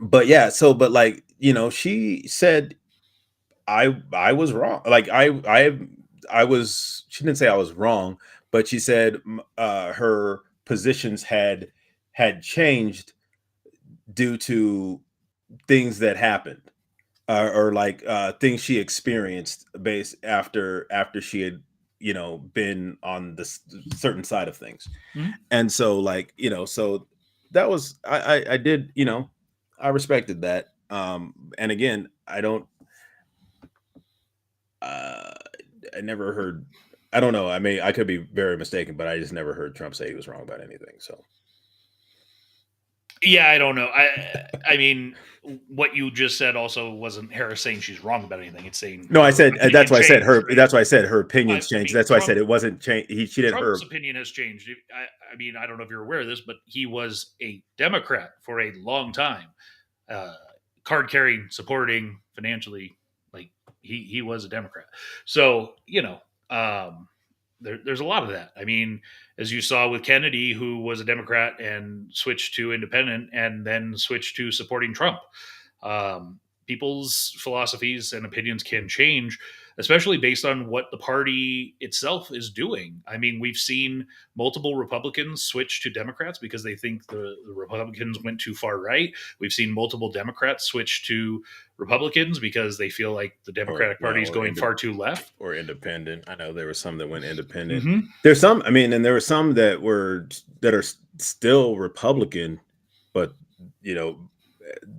But yeah, she said I was wrong. She didn't say I was wrong, but she said her positions had changed due to things that happened, or things she experienced after she had been on the certain side of things. Mm-hmm. And so so that was, I did, I respected that. And again, I never heard, I don't know, I could be very mistaken, but I just never heard Trump say he was wrong about anything. So yeah, I don't know. I mean, what you just said also wasn't Harris saying she's wrong about anything. It's saying, no, I said, that's why I said her, right? That's why I said her opinions changed. That's why I said it wasn't changed. She didn't. Trump's opinion has changed. I mean, I don't know if you're aware of this, but he was a Democrat for a long time, card carrying, supporting, financially, he was a Democrat. So, there's a lot of that. I mean, as you saw with Kennedy, who was a Democrat and switched to independent and then switched to supporting Trump. People's philosophies and opinions can change, especially based on what the party itself is doing. I mean, we've seen multiple Republicans switch to Democrats because they think the Republicans went too far right. We've seen multiple Democrats switch to Republicans because they feel like the Democratic Party is going far too left. Or independent. I know there were some that went independent. Mm-hmm. There's some, and there were some that are still Republican, but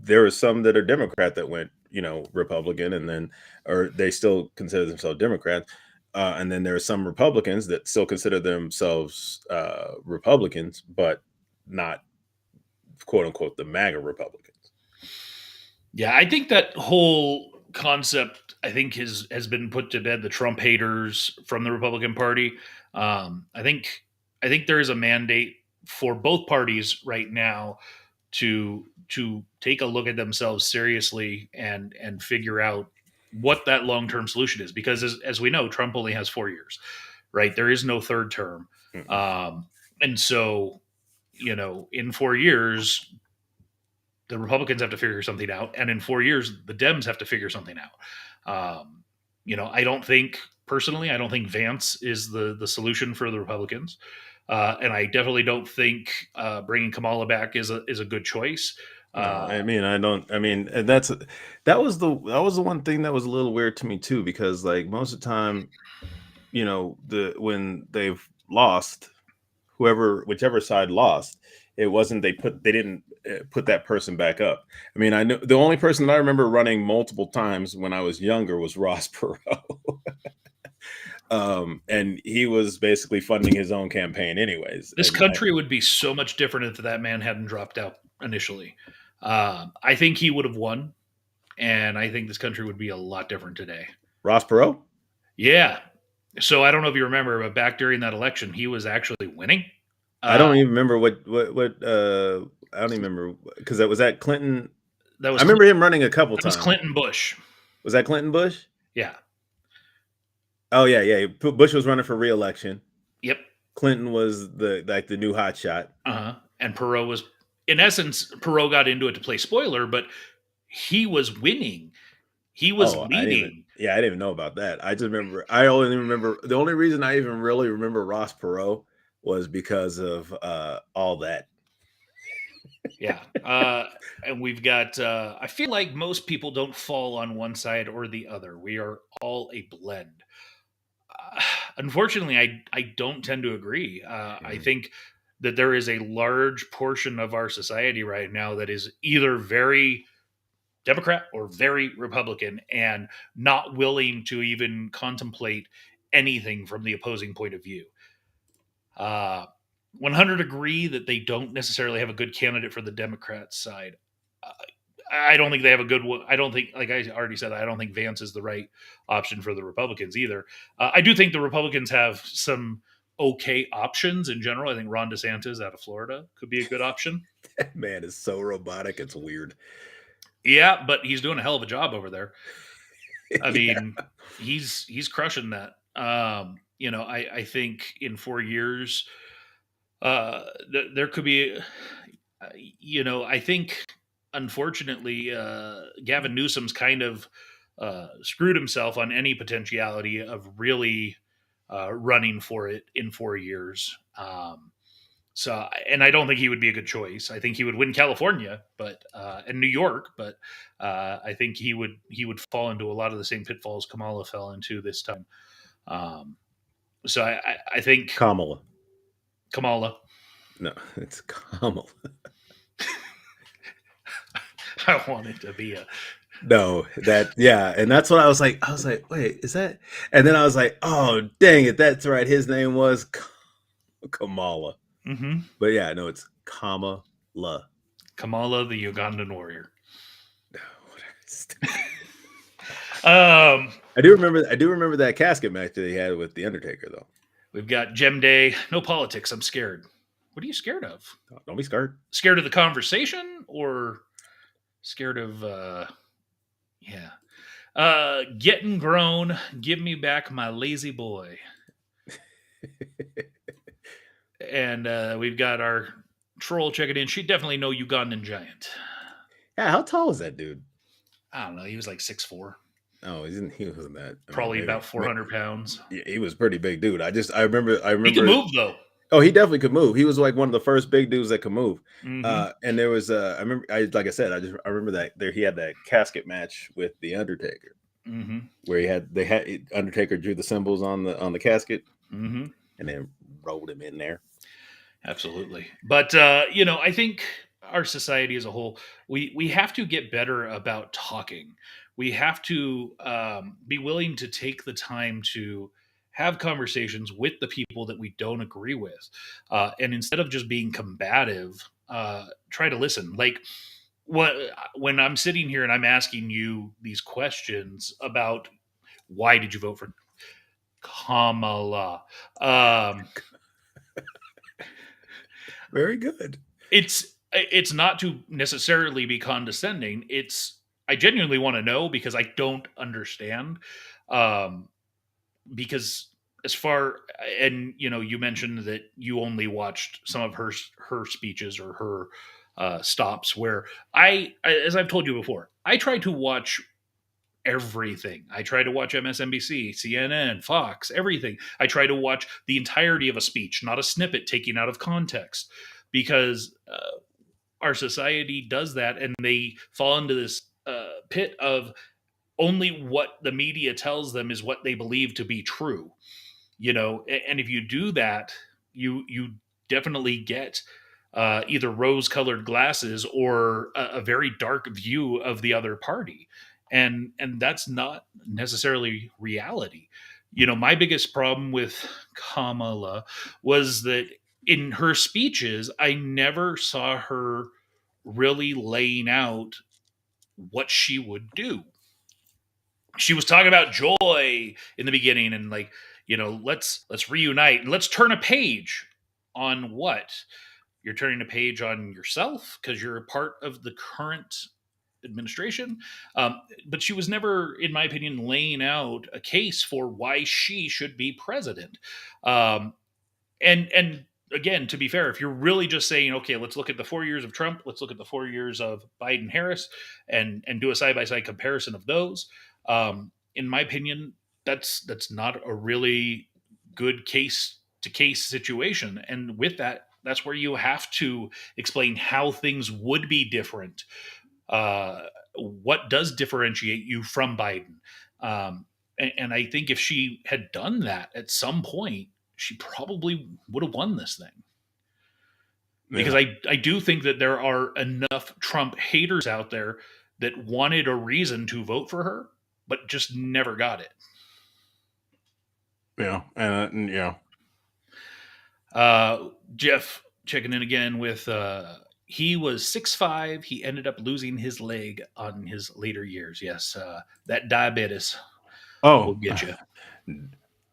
there are some that are Democrat that went, Republican, and then, or they still consider themselves Democrats. And then there are some Republicans that still consider themselves Republicans, but not, quote unquote, the MAGA Republicans. Yeah, I think that whole concept, I think, has been put to bed. The Trump haters from the Republican Party. I think there is a mandate for both parties right now to take a look at themselves seriously and figure out what that long-term solution is. Because as we know, Trump only has 4 years, right? There is no third term. Mm-hmm. And so, in 4 years, the Republicans have to figure something out, and in 4 years, the Dems have to figure something out. I don't think personally, I don't think Vance is the solution for the Republicans, and I definitely don't think bringing Kamala back is a good choice. No, Uh, I mean, I don't. I mean, and that was the one thing that was a little weird to me too, because like most of the time, the when they've lost, whichever side lost, it wasn't they didn't put that person back up. I mean, I know the only person that I remember running multiple times when I was younger was Ross Perot. And he was basically funding his own campaign anyways. this country would be so much different if that man hadn't dropped out initially. I think he would have won, and I think this country would be a lot different today. Ross Perot? Yeah. So I don't know if you remember, but back during that election, he was actually winning. I Uh, don't even remember what I don't even remember because that was at Clinton. that I was remember him running a couple that was times. Clinton Bush. Was that Clinton Bush? Yeah. Oh yeah, yeah. Bush was running for re-election. Yep. Clinton was the new hot shot. And Perot was, in essence, Perot got into it to play spoiler, but he was winning. He was leading. I didn't even know about that. I just remember. I only remember the only reason I even really remember Ross Perot was because of all that. Yeah. And we've got, I feel like most people don't fall on one side or the other. We are all a blend. Unfortunately, I don't tend to agree. I think that there is a large portion of our society right now that is either very Democrat or very Republican and not willing to even contemplate anything from the opposing point of view. 100 agree that they don't necessarily have a good candidate for the Democrat side. Uh, I don't think they have a good one. I don't think, like I already said, I don't think Vance is the right option for the Republicans either. I do think the Republicans have some okay options in general. I think Ron DeSantis out of Florida could be a good option. That man is so robotic. It's weird. Yeah, but he's doing a hell of a job over there. I Yeah. mean, he's crushing that. I think in 4 years, there could be, I think unfortunately, Gavin Newsom's kind of screwed himself on any potentiality of really running for it in 4 years. And I don't think he would be a good choice. I think he would win California, but and New York, but I think he would fall into a lot of the same pitfalls Kamala fell into this time. Um, so I think Kamala. Kamala. No, it's Kamala. I want it to be a No, and that's what I was like. I was like, wait, is that? And then I was like, oh, dang it, that's right. His name was Kamala. mm-hmm. But yeah, no, it's Kamala. Kamala, the Ugandan warrior. I do remember that casket match that he had with the Undertaker, though. We've got Gem Day. No politics. I'm scared. What are you scared of? Don't be scared. Scared of the conversation or scared of getting grown? Give me back my lazy boy. And we've got our troll checking in. She definitely no Ugandan giant. Yeah, how tall is that dude? I don't know. He was like 6'4". Oh, he wasn't that. Probably about 400 pounds. Yeah, he was a pretty big dude. I remember. He could move though. Oh, he definitely could move. He was like one of the first big dudes that could move. Mm-hmm. And there was, I remember, like I said, I remember that he had that casket match with the Undertaker, mm-hmm. where Undertaker drew the symbols on the casket, mm-hmm. and then rolled him in there. Absolutely. But I think our society as a whole, we have to get better about talking. We have to be willing to take the time to have conversations with the people that we don't agree with. And instead of just being combative, try to listen. Like when I'm sitting here and I'm asking you these questions about why did you vote for Kamala? Very good. It's not to necessarily be condescending. I genuinely want to know because I don't understand. Because you mentioned that you only watched some of her speeches or her stops where as I've told you before, I try to watch everything. I try to watch MSNBC, CNN, Fox, everything. I try to watch the entirety of a speech, not a snippet taken out of context, because our society does that, and they fall into this pit of only what the media tells them is what they believe to be true. And if you do that, you definitely get either rose-colored glasses or a very dark view of the other party, and that's not necessarily reality. My biggest problem with Kamala was that in her speeches, I never saw her really laying out what she would do. She was talking about joy in the beginning and like, let's reunite and let's turn a page on what? You're turning a page on yourself because you're a part of the current administration. But she was never, in my opinion, laying out a case for why she should be president. And again, to be fair, if you're really just saying, okay, let's look at the 4 years of Trump, let's look at the 4 years of Biden Harris, and do a side by side comparison of those. In my opinion, that's not a really good case to case situation. And with that, that's where you have to explain how things would be different. What does differentiate you from Biden? And I think if she had done that at some point, she probably would have won this thing. Because I do think that there are enough Trump haters out there that wanted a reason to vote for her, but just never got it. Yeah. And yeah. Jeff checking in again with he was 6'5". He ended up losing his leg on his later years. Yes, that diabetes will get you.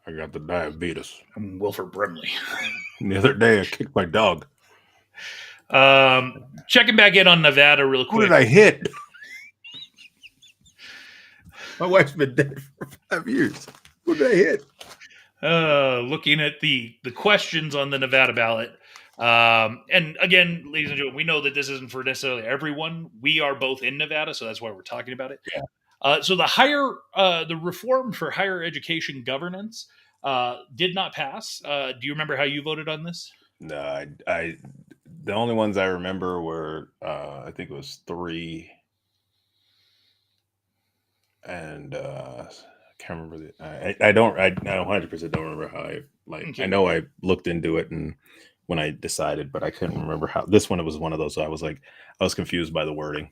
I got the diabetes. I'm Wilford Brimley. The other day, I kicked my dog. Checking back in on Nevada real quick. Who did I hit? My wife's been dead for 5 years. Who did I hit? Looking at the questions on the Nevada ballot. And again, ladies and gentlemen, we know that this isn't for necessarily everyone. We are both in Nevada, so that's why we're talking about it. Yeah. So the reform for higher education governance did not pass. Do you remember how you voted on this? No, I the only ones I remember were I think it was 3, and I can't remember I don't 100% don't remember how I Okay. I know I looked into it and when I decided, but I couldn't remember how. This one, it was one of those. I was confused by the wording.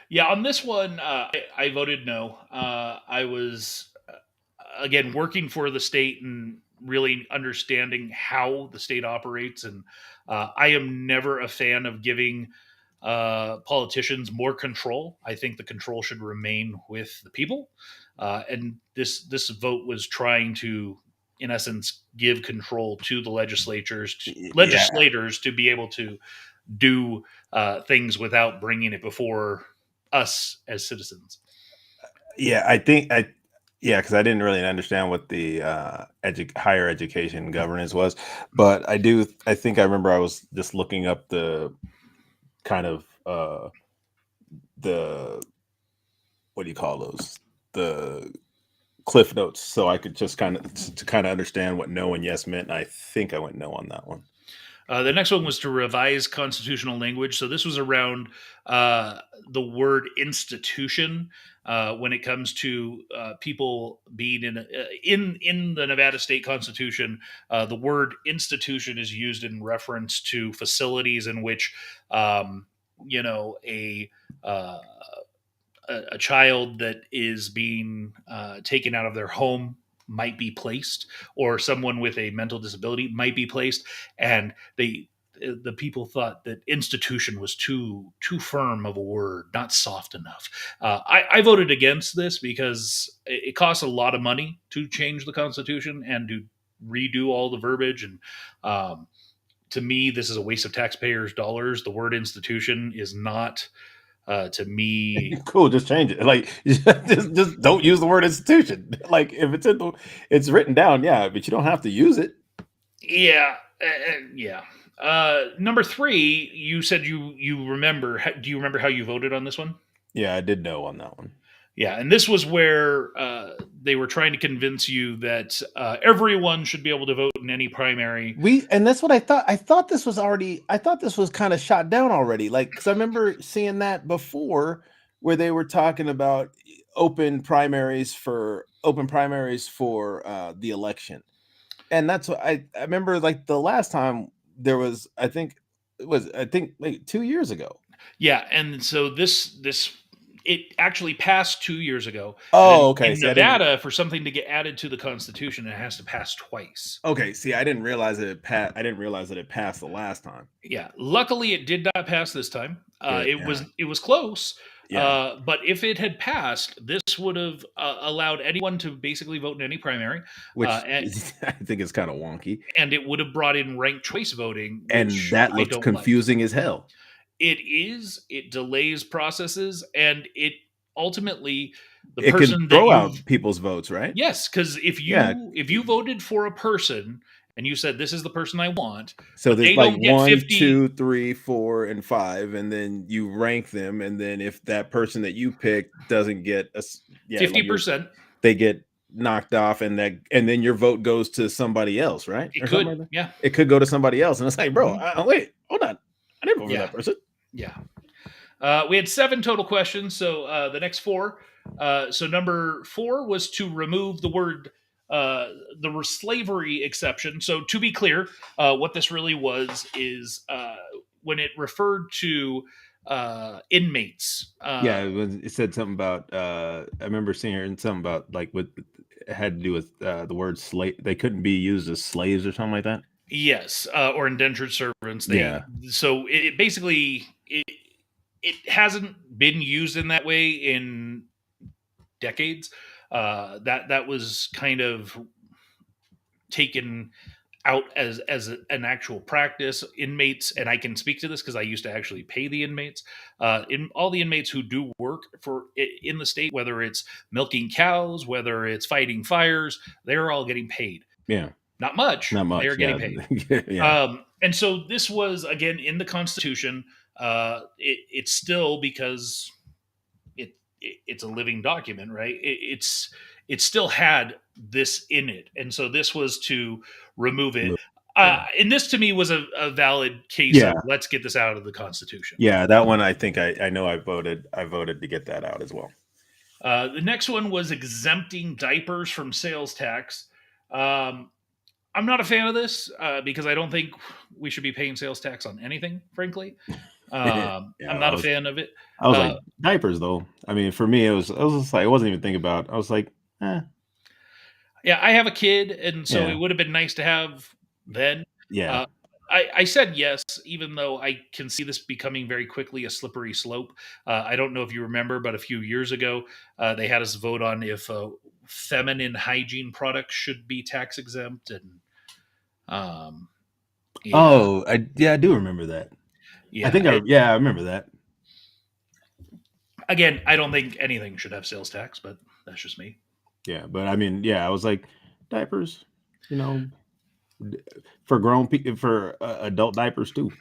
Yeah, on this one, I voted no. I was again working for the state and really understanding how the state operates, and I am never a fan of giving politicians more control. I think the control should remain with the people, and this vote was trying to, in essence, give control to the legislators to be able to do things without bringing it before us as citizens. Yeah, I think because I didn't really understand what the higher education governance was, but I think I remember I was just looking up the kind of the what do you call those, the cliff notes, so I could just kind of understand what no and yes meant. And I think I went no on that one. The next one was to revise constitutional language. So this was around the word institution when it comes to people being in the Nevada State Constitution. The word institution is used in reference to facilities in which a child that is being taken out of their home might be placed, or someone with a mental disability might be placed, and the people thought that institution was too firm of a word, not soft enough. I voted against this because it costs a lot of money to change the Constitution and to redo all the verbiage, and to me, this is a waste of taxpayers' dollars. The word institution is not. To me, cool. Just change it. Like, just don't use the word institution. Like, if it's written down, yeah, but you don't have to use it. Yeah, Number three, you said you remember. Do you remember how you voted on this one? Yeah, I did know on that one. Yeah, and this was where they were trying to convince you that everyone should be able to vote in any primary. And that's what I thought. I thought this was already. I thought this was kind of shot down already. Like, because I remember seeing that before, where they were talking about open primaries for the election, and that's what I remember. Like the last time there was, I think like 2 years ago. Yeah, and so this it actually passed 2 years ago. Oh, okay. In See, Nevada, for something to get added to the Constitution, it has to pass twice. Okay, see, I didn't realize that it passed the last time. Yeah, luckily it did not pass this time. It Yeah. was close. Yeah. But if it had passed, this would have allowed anyone to basically vote in any primary, Which and, I think is kind of wonky. and it would have brought in ranked choice voting, And which that I looks don't confusing as hell. It is. It delays processes, and it ultimately the It person can that throw you out people's votes, right? yes, because if you voted for a person and you said this is the person I want, So but there's they like don't get 1, 50 2, 3, 4, and 5, and then you rank them, and then if that person that you pick doesn't get like 50%, they get knocked off, and then your vote goes to somebody else, right? it Or something could, like that? yeah, It could go to somebody else, and it's like, bro, Mhm. wait, hold on, I didn't vote for Yeah. that person. yeah. We had 7 total questions, so the next 4. So number 4 was to remove the word the slavery exception. So to be clear, what this really was is when it referred to inmates. Yeah, it said something about. I remember seeing something about like what it had to do with the word slave. They couldn't be used as slaves or something like that. Yes, or indentured servants. Yeah. So it basically it hasn't been used in that way in decades. That was kind of taken out as an actual practice. Inmates, and I can speak to this because I used to actually pay the inmates. In all the inmates who do work in the state, whether it's milking cows, whether it's fighting fires, they're all getting paid. Yeah. Not much. Not much. They're getting paid. Yeah. And so this was again in the Constitution. It's still because it's a living document, right? It still had this in it, and so this was to remove it. And this to me was a valid case Yeah. of let's get this out of the Constitution. Yeah, that one I think I know I voted to get that out as well. The next one was exempting diapers from sales tax. I'm not a fan of this because I don't think we should be paying sales tax on anything, frankly. I'm not a fan of it. I was like, diapers though. I mean, for me, I was just like, I wasn't even thinking about. I was like, Yeah, I have a kid, and so it would have been nice to have then. Yeah. I said yes, even though I can see this becoming very quickly a slippery slope. I don't know if you remember, but a few years ago, they had us vote on if feminine hygiene products should be tax exempt, and yeah. I do remember that. Yeah, I remember that. Again, I don't think anything should have sales tax, but that's just me. Yeah, but I mean, I was like, diapers, for grown people, for adult diapers too.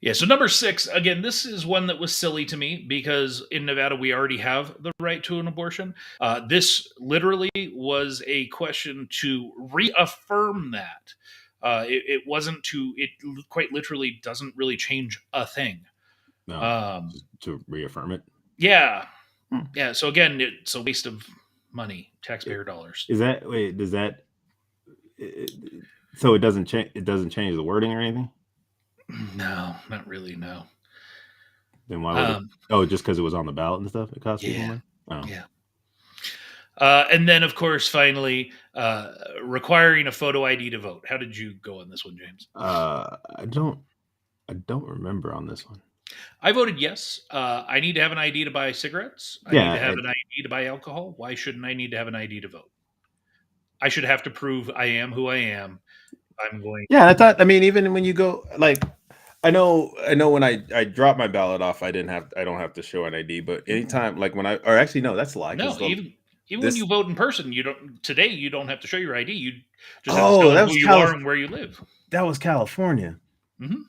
Yeah, so number 6, again, this is one that was silly to me because in Nevada we already have the right to an abortion. This literally was a question to reaffirm that. It wasn't to, it quite literally doesn't really change a thing. No, to reaffirm it. Yeah. Yeah, so again, it's a waste of money, taxpayer dollars. Does that, so it doesn't change the wording or anything? No, not really, no. Then why would just because it was on the ballot and stuff, it cost people money? Oh. Yeah. And then, of course, finally, requiring a photo ID to vote. How did you go on this one, James? I don't remember on this one. I voted yes. I need to have an ID to buy cigarettes. I need to have an ID to buy alcohol. Why shouldn't I need to have an ID to vote? I should have to prove I am who I am. I'm going. Yeah, I thought. I mean, even when you go, like, I know when I dropped my ballot off, I don't have to show an ID. But anytime, like when that's a lie. No, even when you vote in person, you don't have to show your ID. You just have to tell who you are and where you live. That was California. Mhm.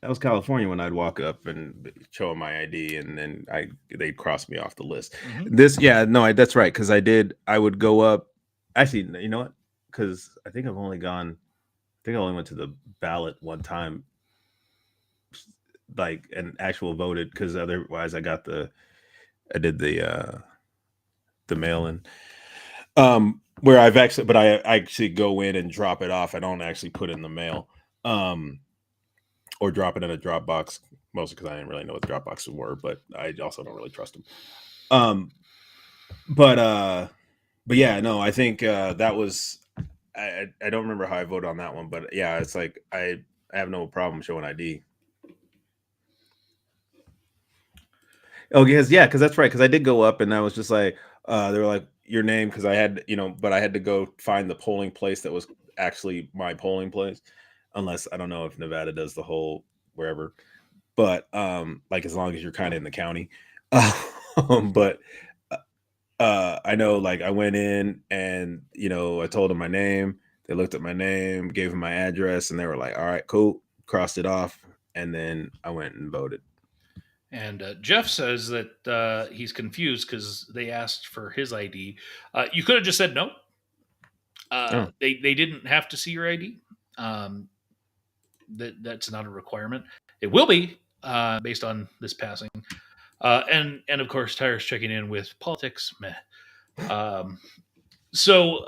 That was California when I'd walk up and show them my ID, and then they'd cross me off the list. Mhm. That's right, because I would go up. Actually, you know what? Because I think I only went to the ballot one time, like an actual voted, because otherwise I did the mail in. Where I actually go in and drop it off. I don't actually put it in the mail. Or drop it in a Dropbox, mostly because I didn't really know what the Dropboxes were, but I also don't really trust them. But yeah, no, I think that was I don't remember how I voted on that one, but yeah, it's like I have no problem showing ID. Oh, because that's right, because I did go up and I was just like, they were like, your name, because I had, but I had to go find the polling place that was actually my polling place, unless I don't know if Nevada does the whole wherever, but like as long as you're kind of in the county. But I know, like, I went in and I told them my name. They looked at my name, gave them my address, and they were like, all right, cool, crossed it off, and then I went and voted. And Jeff says that he's confused because they asked for his ID. You could have just said no. Oh. They didn't have to see your ID. That's not a requirement. It will be based on this passing. And of course, Tyre's checking in with politics. Meh. So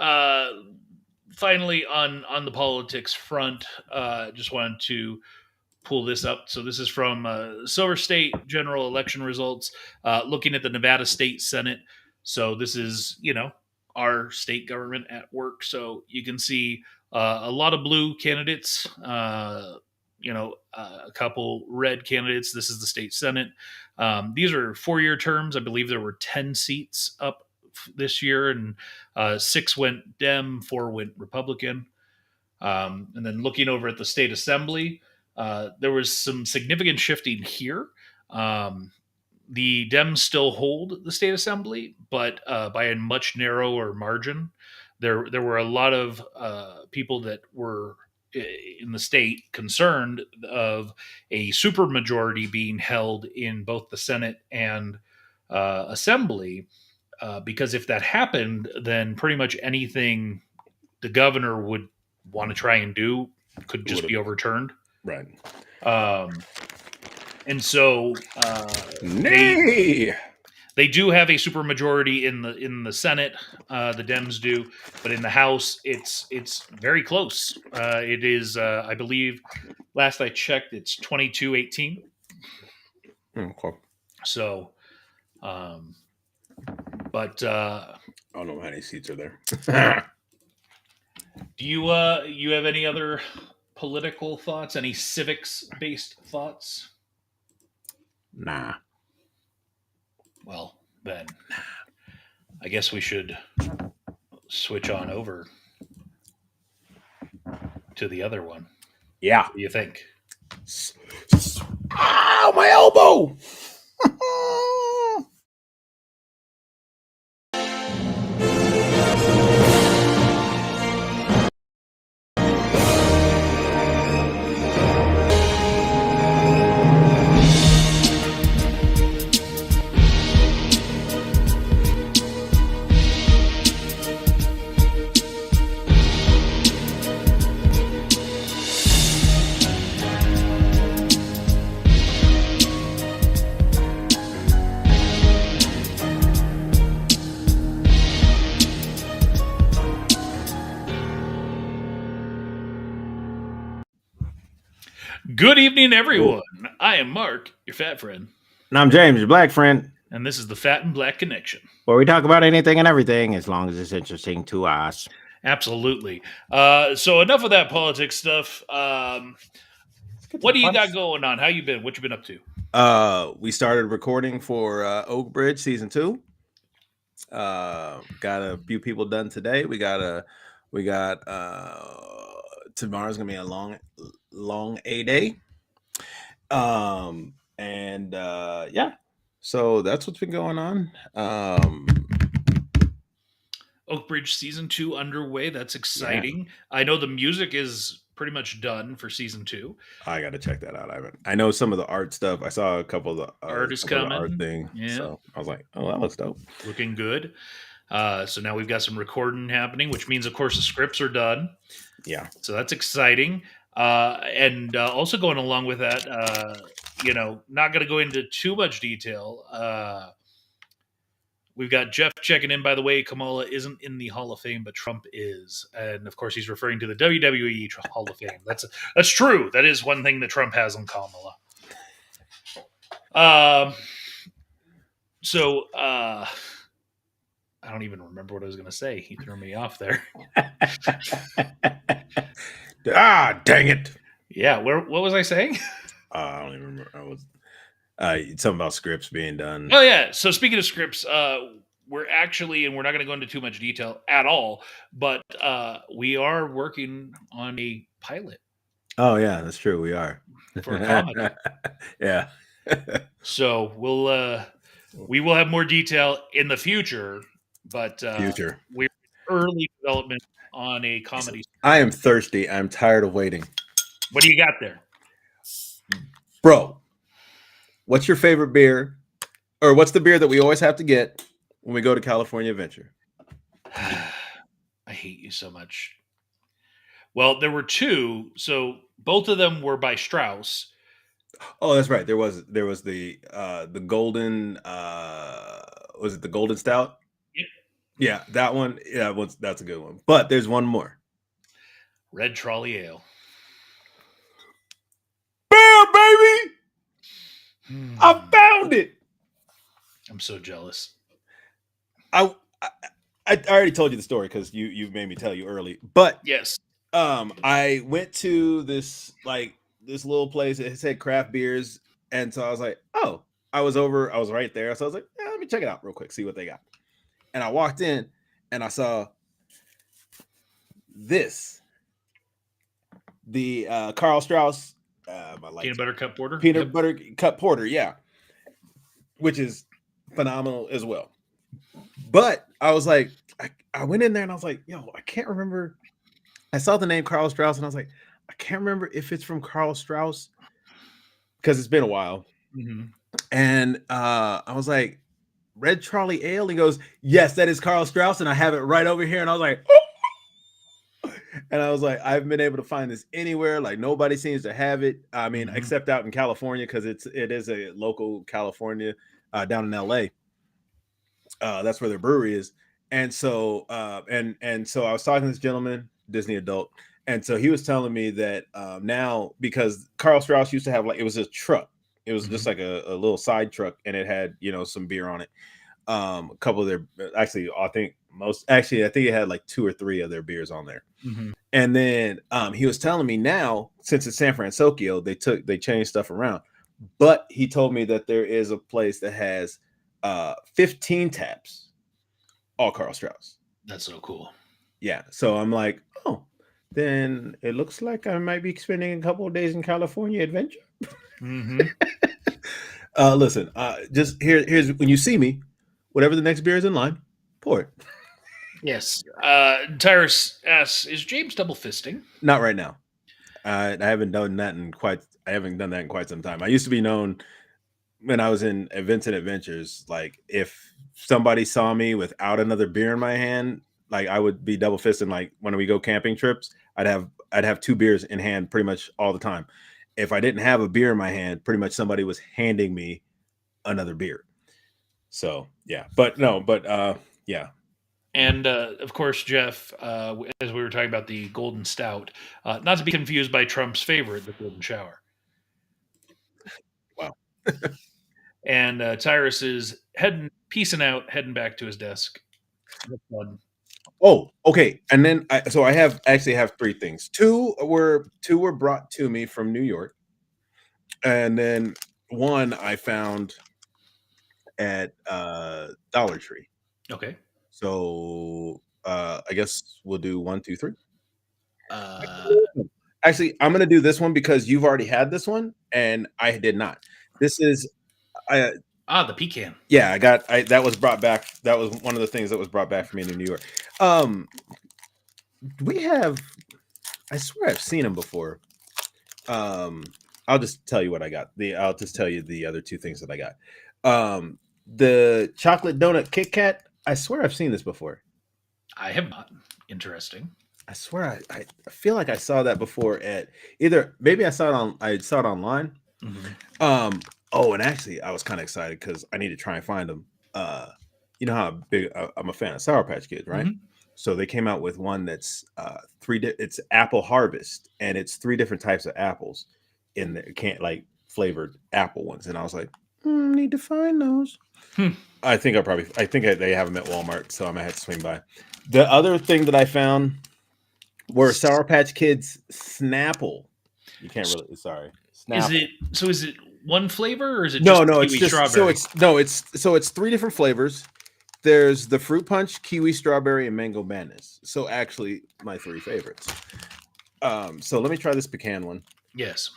finally, on the politics front, just wanted to pull this up. So this is from Silver State general election results, looking at the Nevada State Senate. So this is, our state government at work. So you can see a lot of blue candidates, a couple red candidates. This is the state Senate. These are 4-year terms. I believe there were 10 seats up this year, and 6 went Dem, 4 went Republican. And then looking over at the state assembly, there was some significant shifting here. The Dems still hold the state assembly, but by a much narrower margin. There were a lot of people that were in the state concerned of a supermajority being held in both the Senate and assembly, because if that happened, then pretty much anything the governor would want to try and do could just be overturned. Right. And so they do have a supermajority in the Senate. The Dems do, but in the House, it's very close. It is, I believe, last I checked, it's 22-18. Okay. So, but I don't know how many seats are there. Do you have any other political thoughts? Any civics based thoughts? Nah. Well, then I guess we should switch on over to the other one. Yeah. What do you think? Ow, my elbow! Good evening, everyone. I am Mark, your fat friend. And I'm James, your black friend. And this is the Fat and Black Connection, where we talk about anything and everything as long as it's interesting to us. Absolutely. So enough of that politics stuff. What do you got going on? How you been? What you been up to? We started recording for Oak Bridge season 2. Got a few people done today. We got tomorrow's gonna be a long A day. And yeah, so that's what's been going on. Oak Bridge season 2 underway. That's exciting. Yeah. I know the music is pretty much done for season 2. I got to check that out. I know some of the art stuff. I saw a couple of the Art is couple of the art coming. thing. Yeah. So I was like, oh, that looks dope. Looking good. So now we've got some recording happening, which means, of course, the scripts are done. Yeah. So that's exciting. And also going along with that, not going to go into too much detail. We've got Jeff checking in, by the way. Kamala isn't in the Hall of Fame, but Trump is. And, of course, he's referring to the WWE Hall of Fame. That's true. That is one thing that Trump has on Kamala. So I don't even remember what I was going to say. He threw me off there. Dang it. Yeah, what was I saying? I don't even remember. I was something about scripts being done. Oh, yeah. So speaking of scripts, we're actually, and we're not going to go into too much detail at all, but we are working on a pilot. Oh, yeah, that's true. We are. For a comedy. Yeah. So we will have more detail in the future, but Future. we're early development on a comedy. I am thirsty. I'm tired of waiting. What do you got there? Bro, what's your favorite beer? Or what's the beer that we always have to get when we go to California Adventure? I hate you so much. Well, there were 2, so both of them were by Strauss. Oh, that's right. There was the golden was it the golden stout? Yep. Yeah, that one. Yeah, that's a good one. But there's one more. Red Trolley Ale. Bam, baby! I found it. I'm so jealous. I already told you the story because you made me tell you early. But yes, I went to this little place. It said craft beers, and so I was like, oh, I was right there. So I was like, yeah, let me check it out real quick, see what they got. And I walked in, and I saw this, the Carl Strauss peanut butter cup porter. Peanut butter cup porter, yeah, which is phenomenal as well. But I was like, I went in there and I was like, yo, I can't remember. I saw the name Carl Strauss and I was like, I can't remember if it's from Carl Strauss because it's been a while. Mm-hmm. And I was like, Red Trolley Ale? He goes, yes, that is Carl Strauss, and I have it right over here. And I was like, oh! And I was like, I haven't been able to find this anywhere. Like nobody seems to have it. I mean, except out in California because it is a local California down in LA. That's where their brewery is. And so and so I was talking to this gentleman, Disney adult, and so he was telling me that now, because Carl Strauss used to have it was a truck. It was just like a little side truck, and it had some beer on it. A couple of their I think it had like 2 or 3 of their beers on there. Mm-hmm. And then he was telling me now, since it's San Francisco, they changed stuff around. But he told me that there is a place that has 15 taps, all Carl Strauss. That's so cool. Yeah. So I'm like, oh, then it looks like I might be spending a couple of days in California Adventure. Mm-hmm. Listen, just here's when you see me, whatever the next beer is in line, pour it. Yes. Tyrus asks, is James double fisting? Not right now. I haven't done that in quite some time. I used to be known when I was in Events and Adventures, like if somebody saw me without another beer in my hand, like I would be double fisting. Like when we go camping trips, I'd have 2 beers in hand pretty much all the time. If I didn't have a beer in my hand, pretty much somebody was handing me another beer. So yeah, yeah. And of course, Jeff, as we were talking about the Golden Stout, not to be confused by Trump's favorite, the Golden Shower. Wow. And Tyrus is peacing out, heading back to his desk. Oh, okay. And then I actually have 3 things. 2 were brought to me from New York, and then 1 I found at Dollar Tree. Okay. So I guess we'll do 1, 2, 3. Actually, I'm gonna do this one because you've already had this one and I did not. This is the pecan. Yeah, that was brought back. That was one of the things that was brought back for me in New York. We have I swear I've seen them before. I'll just tell you what I got. I'll just tell you the other two things that I got. The chocolate donut Kit Kat. I swear I've seen this before. I have not. Interesting. I swear I feel like I saw that before at either maybe I saw it online. Mhm. Oh, and actually I was kind of excited because I need to try and find them. You know how big I'm a fan of Sour Patch Kids, right? Mhm. So they came out with one that's it's apple harvest, and it's 3 different types of apples in there. Can't like flavored apple ones, and I was like, need to find those. Hmm. I think they have them at Walmart, so I might have to swing by. The other thing that I found were Sour Patch Kids Snapple. You can't really. Sorry, Snapple. Is it one flavor or is it No, just no, it's kiwi just strawberry? it's 3 different flavors. There's the fruit punch, kiwi, strawberry, and mango madness. So actually, my 3 favorites. So let me try this pecan one. Yes.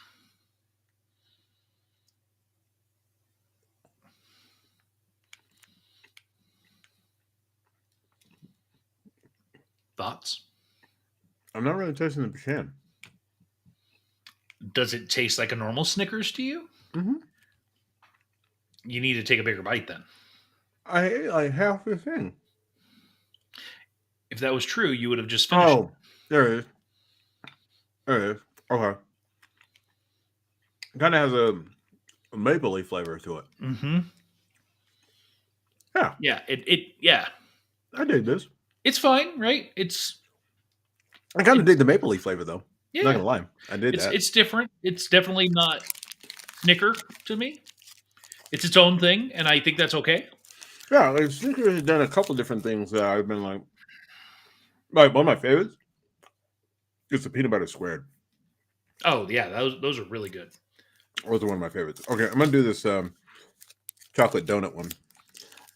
Thoughts? I'm not really tasting the pecan. Does it taste like a normal Snickers to you? Mm-hmm. You need to take a bigger bite then. I ate like half the thing. If that was true, you would have just finished. Oh, there it is. There it is. Okay. Kind of has a mapley flavor to it. Mm-hmm. Yeah, Yeah. Yeah. I dig this. It's fine, right? I kind of dig the mapley flavor though. Yeah. Not gonna lie, I did that. It's different. It's definitely not Snicker to me. It's its own thing, and I think that's okay. Yeah, like Snickers has done a couple different things that I've been like one of my favorites is the peanut butter squared. Oh yeah, those are really good. Those are one of my favorites. Okay, I'm gonna do this chocolate donut one.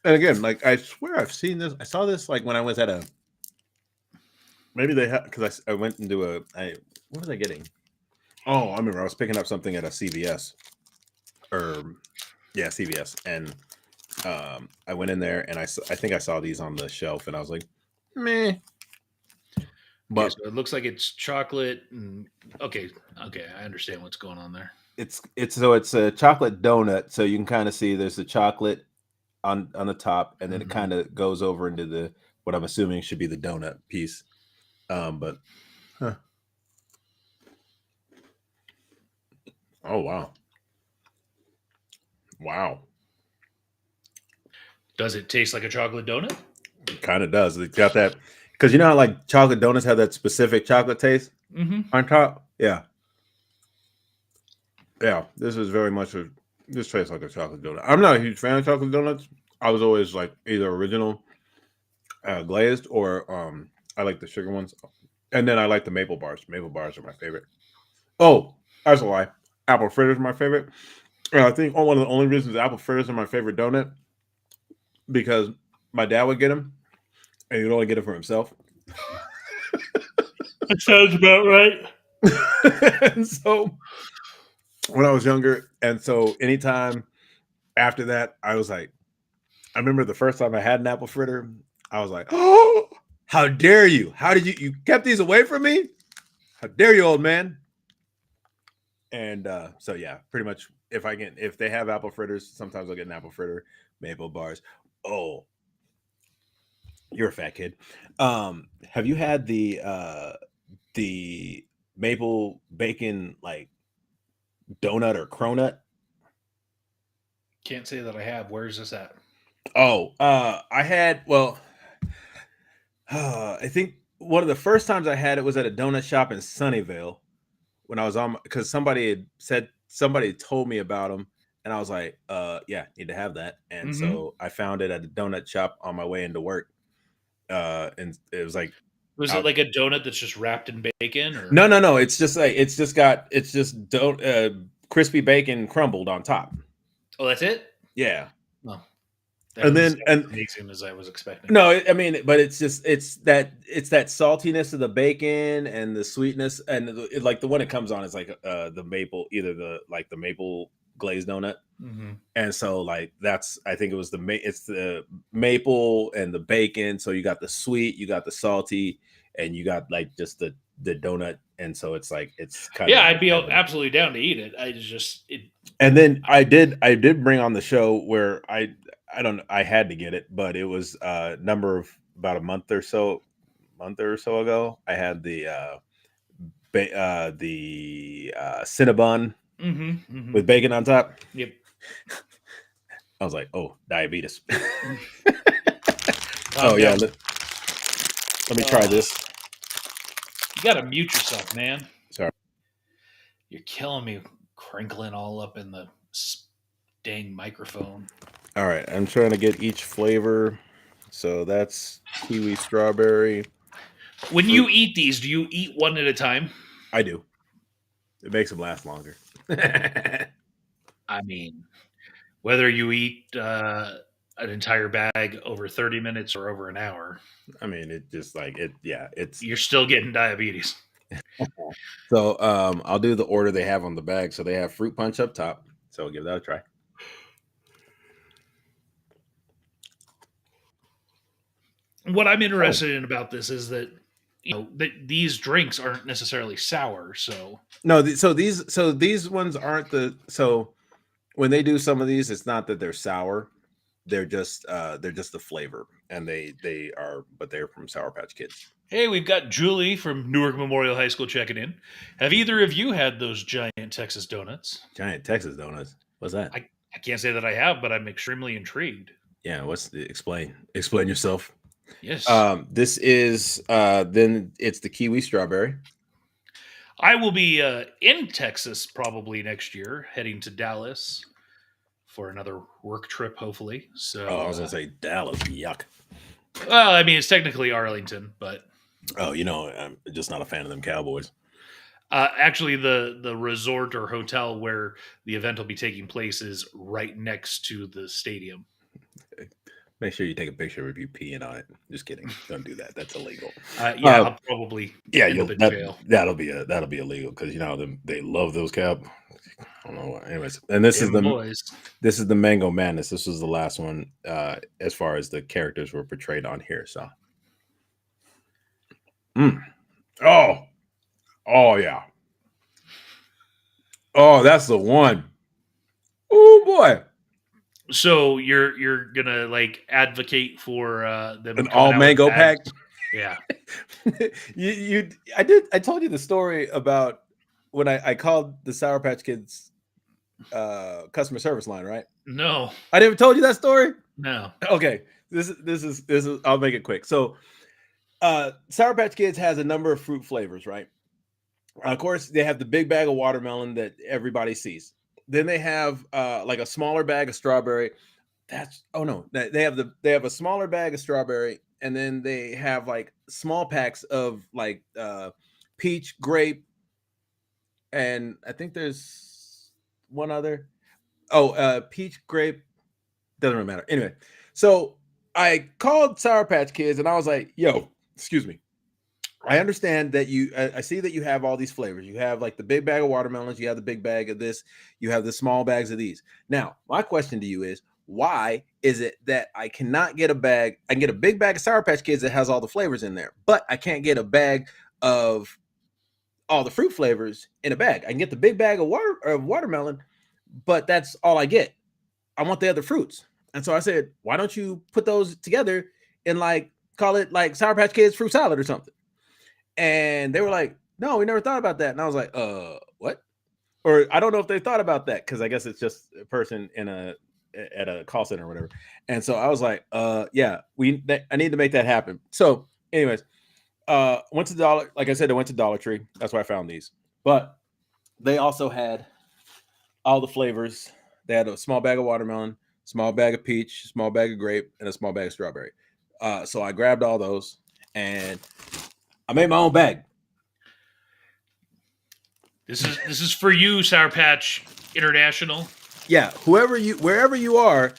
And again, like I swear I've seen this. I saw this like when I was at a maybe they had because I went into what was I getting? Oh, I remember I was picking up something at a CVS or yeah, CVS, and I went in there and I think I saw these on the shelf and I was like, meh. Okay, But so it looks like it's chocolate and okay, I understand what's going on there. it's a chocolate donut, so you can kind of see there's the chocolate on the top, and then it Mhm. kind of goes over into the what I'm assuming should be the donut piece. But huh. Oh wow, Does it taste like a chocolate donut? it kind of does. It's got that because you know how like chocolate donuts have that specific chocolate taste Mm-hmm. on top. Yeah. This is very much this tastes like a chocolate donut. I'm not a huge fan of chocolate donuts. I was always like either original glazed or I like the sugar ones, and then I like the maple bars. Maple bars are my favorite. Oh, that's a lie. Apple fritters are my favorite. And I think one of the only reasons apple fritters are my favorite donut because my dad would get them, and he'd only get them for himself. That sounds about right. And so when I was younger, and so anytime after that, I was like, I remember the first time I had an apple fritter, I was like, oh, how dare you? How did you kept these away from me? How dare you, old man? And so yeah, pretty much if they have apple fritters, sometimes I'll get an apple fritter, maple bars. Oh, you're a fat kid. Have you had the maple bacon like donut or cronut? Can't say that I have. Where is this at? Oh, I had I think one of the first times I had it was at a donut shop in Sunnyvale when I was on because somebody told me about them and I was like, yeah, need to have that. And Mhm. so I found it at a donut shop on my way into work. And it was like Was it like a donut that's just wrapped in bacon or no, it's just crispy bacon crumbled on top. Oh, that's it? Yeah. No. And then and amazing as I was expecting. no, I mean, but it's that saltiness of the bacon and the sweetness and like the one it comes on is like the maple, either the maple glazed donut, and so like that's I think it was it's the maple and the bacon. So you got the sweet, you got the salty, and you got like just the donut, and so it's like it's kind Yeah, of I'd be absolutely down to eat it. I just And then I did bring on the show where I don't I had to get it, but it was number of about a month or so ago. I had the Cinnabon with bacon on top. Yep. I was like, oh, diabetes. Oh yeah, let me try this. You gotta mute yourself, man. Sorry. You're killing me, crinkling all up in the dang microphone. All right, I'm trying to get each flavor. So that's kiwi strawberry. When you eat these, do you eat one at a time? I do. It makes them last longer. I mean, whether you eat an entire bag over 30 minutes or over an hour, I mean, it just like it. Yeah, it's you're still getting diabetes. So I'll do the order they have on the bag. So they have fruit punch up top. So I'll give that a try. What I'm interested in about this is that these drinks aren't necessarily sour. So No, so these ones aren't so when they do some of these, it's not that they're sour. They're just the flavor, and they're from Sour Patch Kids. Hey, we've got Julie from Newark Memorial High School checking in. Have either of you had those giant Texas donuts? Giant Texas donuts. What's that? I can't say that I have, but I'm extremely intrigued. Yeah, explain yourself. Yes. This is then it's the kiwi strawberry. I will be in Texas probably next year, heading to Dallas for another work trip, hopefully. So I was gonna say Dallas. Yuck. Well, I mean, it's technically Arlington, but I'm just not a fan of them Cowboys. Actually, the resort or hotel where the event will be taking place is right next to the stadium. Make sure you take a picture of you peeing on it. Just kidding. Don't do that. That's illegal. I'll probably jail. That'll be illegal because they love those Cow. I don't know why. Anyways, and this is the Mango Madness. This was the last one as far as the characters were portrayed on here. So, oh yeah, oh that's the one. Oh boy. So you're gonna like advocate for them an all mango pack? Yeah. I told you the story about when I called the Sour Patch Kids customer service line, right? No, I never told you that story. No. Okay, this is. I'll make it quick. So, Sour Patch Kids has a number of fruit flavors, right? Of course, they have the big bag of watermelon that everybody sees. Then they have like a smaller bag of strawberry. They have a smaller bag of strawberry, and then they have like small packs of like peach, grape, and I think there's one other. Peach, grape, doesn't really matter. Anyway, so I called Sour Patch Kids and I was like, "Yo, excuse me. I understand that I see that you have all these flavors. You have like the big bag of watermelons, you have the big bag of this, you have the small bags of these. Now, my question to you is, why is it that I cannot get a bag? I can get a big bag of Sour Patch Kids that has all the flavors in there, but I can't get a bag of all the fruit flavors in a bag. I can get the big bag of watermelon, but that's all I get. I want the other fruits." And so I said, "Why don't you put those together and like call it like Sour Patch Kids fruit salad or something?" And they were like, "No, we never thought about that." And I was like, what? Or I don't know if they thought about that because I guess it's just a person at a call center or whatever. And so I was like, yeah, I need to make that happen. So, anyways, went to like I said, I went to Dollar Tree. That's where I found these. But they also had all the flavors. They had a small bag of watermelon, small bag of peach, small bag of grape, and a small bag of strawberry. So I grabbed all those and I made my own bag. This is for you, Sour Patch International. Yeah, wherever you are,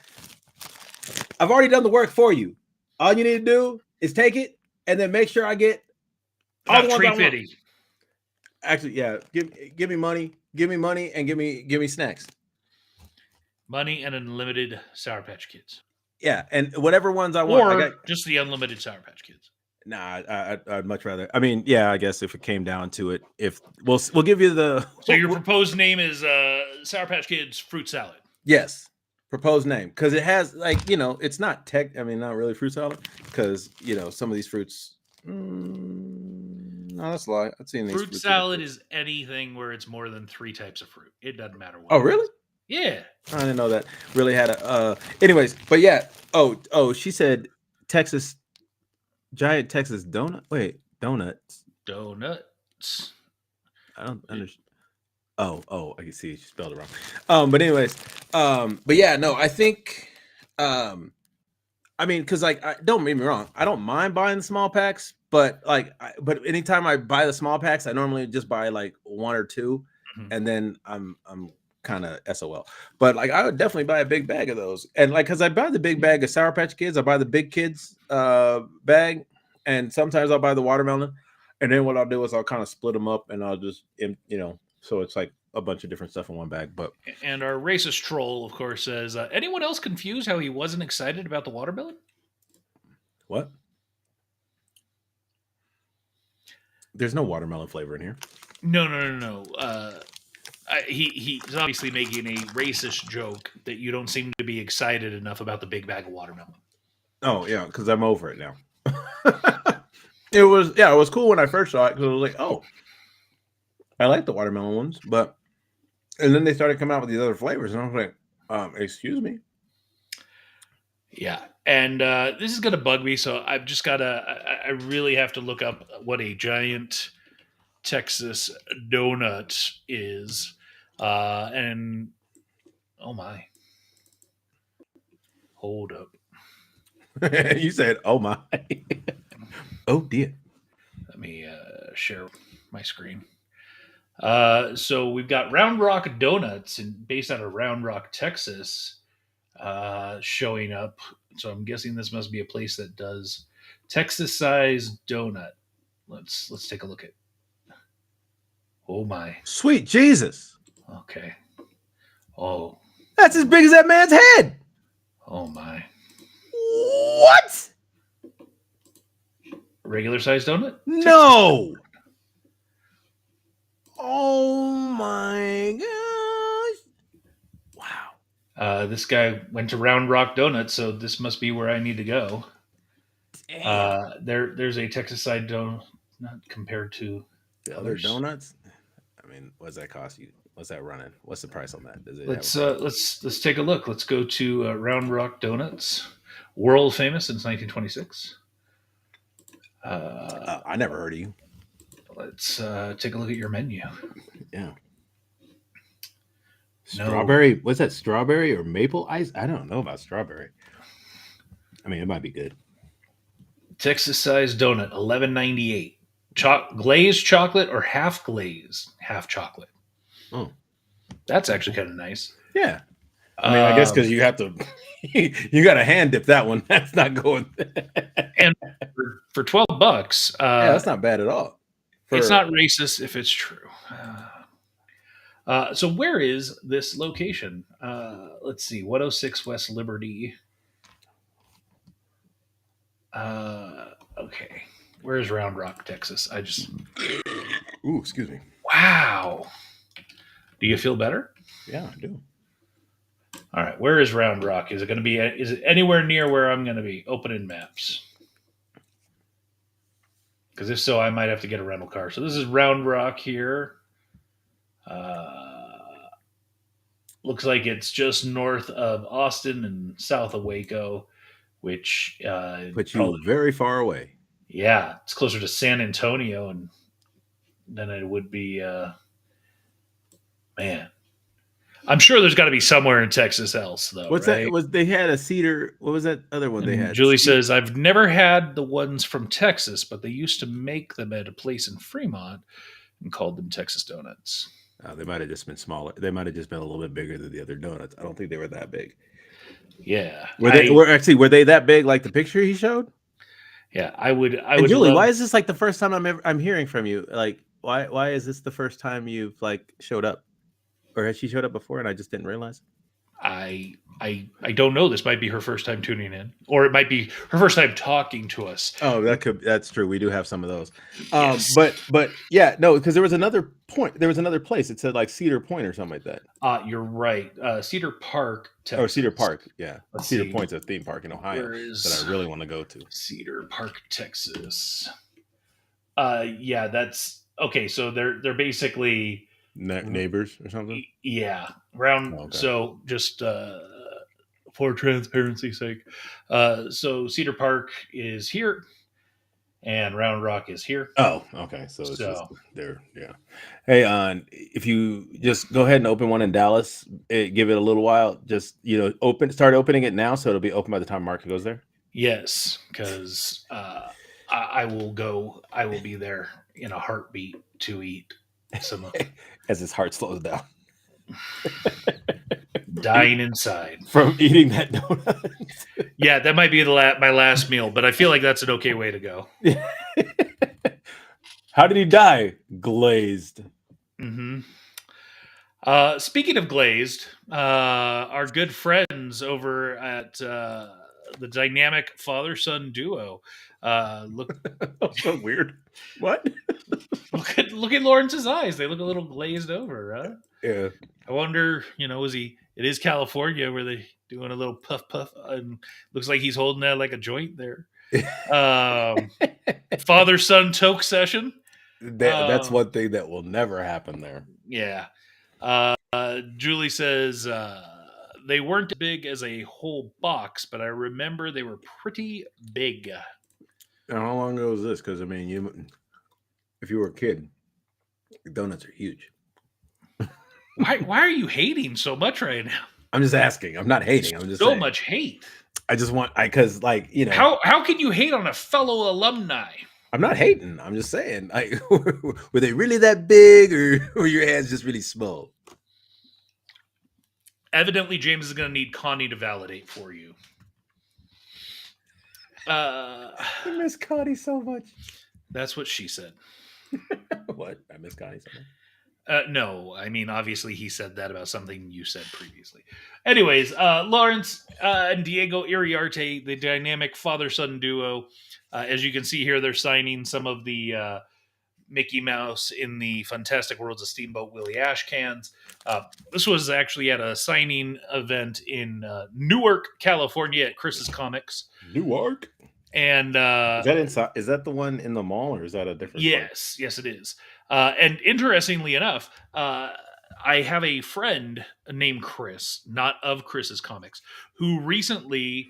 I've already done the work for you. All you need to do is take it and then make sure I get all the ones I want. Actually, yeah, give me money, and give me snacks. Money and unlimited Sour Patch Kids. Yeah, and whatever ones I want. Or just the unlimited Sour Patch Kids. Nah, I'd much rather. I mean, yeah, I guess if it came down to it, if we'll give you the So your proposed name is Sour Patch Kids fruit salad. yes, proposed name, because it has like it's not tech. I mean, not really fruit salad, because some of these fruits. No, that's a lie. I've seen these Fruit fruits salad is anything where it's more than 3 types of fruit. It doesn't matter what. Oh, it really? is. Yeah. I didn't know that. Really had a. Anyways, but yeah. Oh, she said Texas giant Texas donut. Wait, donuts. Donuts. I don't understand. Oh, I can see she spelled it wrong. But anyways, but yeah, no, I think, I mean, because like, don't get me wrong, I don't mind buying the small packs, but like, but anytime I buy the small packs, I normally just buy like 1 or 2, and then I'm kind of SOL. But like, I would definitely buy a big bag of those, and like, because I buy the big bag of Sour Patch Kids, I buy the big kids bag, and sometimes I'll buy the watermelon, and then what I'll do is I'll kind of split them up, and I'll just so it's like a bunch of different stuff in one bag. But And our racist troll, of course, says, anyone else confused how he wasn't excited about the watermelon? what? There's no watermelon flavor in here. No. He's obviously making a racist joke that you don't seem to be excited enough about the big bag of watermelon. Oh yeah, because I'm over it now. It was cool when I first saw it because I was like, oh, I like the watermelon ones, and then they started coming out with these other flavors, and I was like, excuse me. Yeah, and this is gonna bug me, so I've just I really have to look up what a giant Texas donut is, and oh my, hold up. You said, "Oh my, oh dear." Let me share my screen. So we've got Round Rock Donuts, and based out of Round Rock, Texas, showing up. So I'm guessing this must be a place that does Texas-sized donut. Let's take a look at. Oh my! Sweet Jesus! Okay. Oh. That's as big as that man's head. Oh my! What? Regular sized donut? No. Oh my gosh! Wow. This guy went to Round Rock Donuts, so this must be where I need to go. There's a Texas side donut, not compared to the other donuts. I mean, what's that cost you? What's that running? What's the price on that? Does it let's take a look. Let's go to Round Rock Donuts, world famous since 1926. I never heard of you. Let's take a look at your menu. Yeah. Strawberry? No. What's that? Strawberry or maple ice? I don't know about strawberry. I mean, it might be good. Texas sized donut, $11.98. Glazed chocolate or half glazed, half chocolate. Oh, that's actually kind of nice. Yeah. I mean, I guess because you have to, you got to hand dip that one. That's not going. And for $12, yeah, that's not bad at all. It's not racist if it's true. So where is this location? Let's see, 106 West Liberty. Okay, where's Round Rock, Texas? Ooh, excuse me. Wow. Do you feel better? Yeah, I do. All right, where is Round Rock? Is it anywhere near where I'm going to be? Opening maps. Because if so, I might have to get a rental car. So this is Round Rock here. Looks like it's just north of Austin and south of Waco, which put you very far away. Yeah, it's closer to San Antonio than it would be. Man, I'm sure there's got to be somewhere in Texas else though. What's right? That? They had a cedar? What was that other one they had? Julie says, "I've never had the ones from Texas, but they used to make them at a place in Fremont and called them Texas donuts." They might have just been smaller. They might have just been a little bit bigger than the other donuts. I don't think they were that big. Yeah, were they that big like the picture he showed? Yeah, I would. And Julie, why is this like the first time I'm hearing from you? Like, why is this the first time you've like showed up, or has she showed up before and I just didn't realize? I don't know. This might be her first time tuning in, or it might be her first time talking to us. Oh, that's true. We do have some of those. Yes. But yeah, no, because there was another point. There was another place. It said like Cedar Point or something like that, You're right. Cedar Park, Texas. or Cedar Park. Yeah, Let's Cedar see. Point's a theme park in Ohio Where is that I really want to go to. Cedar Park, Texas? Yeah, that's okay. So they're basically Neighbors or something. yeah round. Oh, okay. So just for transparency's sake, so Cedar Park is here, and Round Rock is here. Oh, okay. So it's So- just there. Yeah. Hey, if you just go ahead and open one in Dallas, give it a little while. Just start opening it now, so it'll be open by the time Mark goes there. Yes, because I will go. I will be there in a heartbeat to eat some of As his heart slows down dying inside. from eating that donut. Yeah, that might be my last meal, but I feel like that's an okay way to go. How did he die? Glazed. Mm-hmm. Speaking of glazed, our good friends over at the dynamic father-son duo. Look So weird. What? look at Lawrence's eyes. They look a little glazed over, huh? Yeah. I wonder, it is California where they doing a little puff and looks like he's holding that like a joint there. Father-son toke session. That's one thing that will never happen there. Yeah. Julie says they weren't as big as a whole box, but I remember they were pretty big. And how long ago was this? Because I mean, if you were a kid, donuts are huge. Why are you hating so much right now? I'm just asking. I'm not hating. I'm just So saying. much hate. I just want because How can you hate on a fellow alumni? I'm not hating. I'm just saying. Were they really that big, or were your hands just really small? Evidently, James is going to need Connie to validate for you. I miss Connie so much. That's what she said. What? I miss Connie so much. No, I mean, obviously he said that about something you said previously. Anyways, Lawrence and Diego Iriarte, the dynamic father-son duo. As you can see here, they're signing some of the Mickey Mouse in the Fantastic Worlds of Steamboat Willie Ash cans. This was actually at a signing event in Newark, California at Chris's Comics. Newark? And Is that inside? Is that the one in the mall, or is that a different? yes, yes, it is. And interestingly enough, I have a friend named Chris, not of Chris's Comics, who recently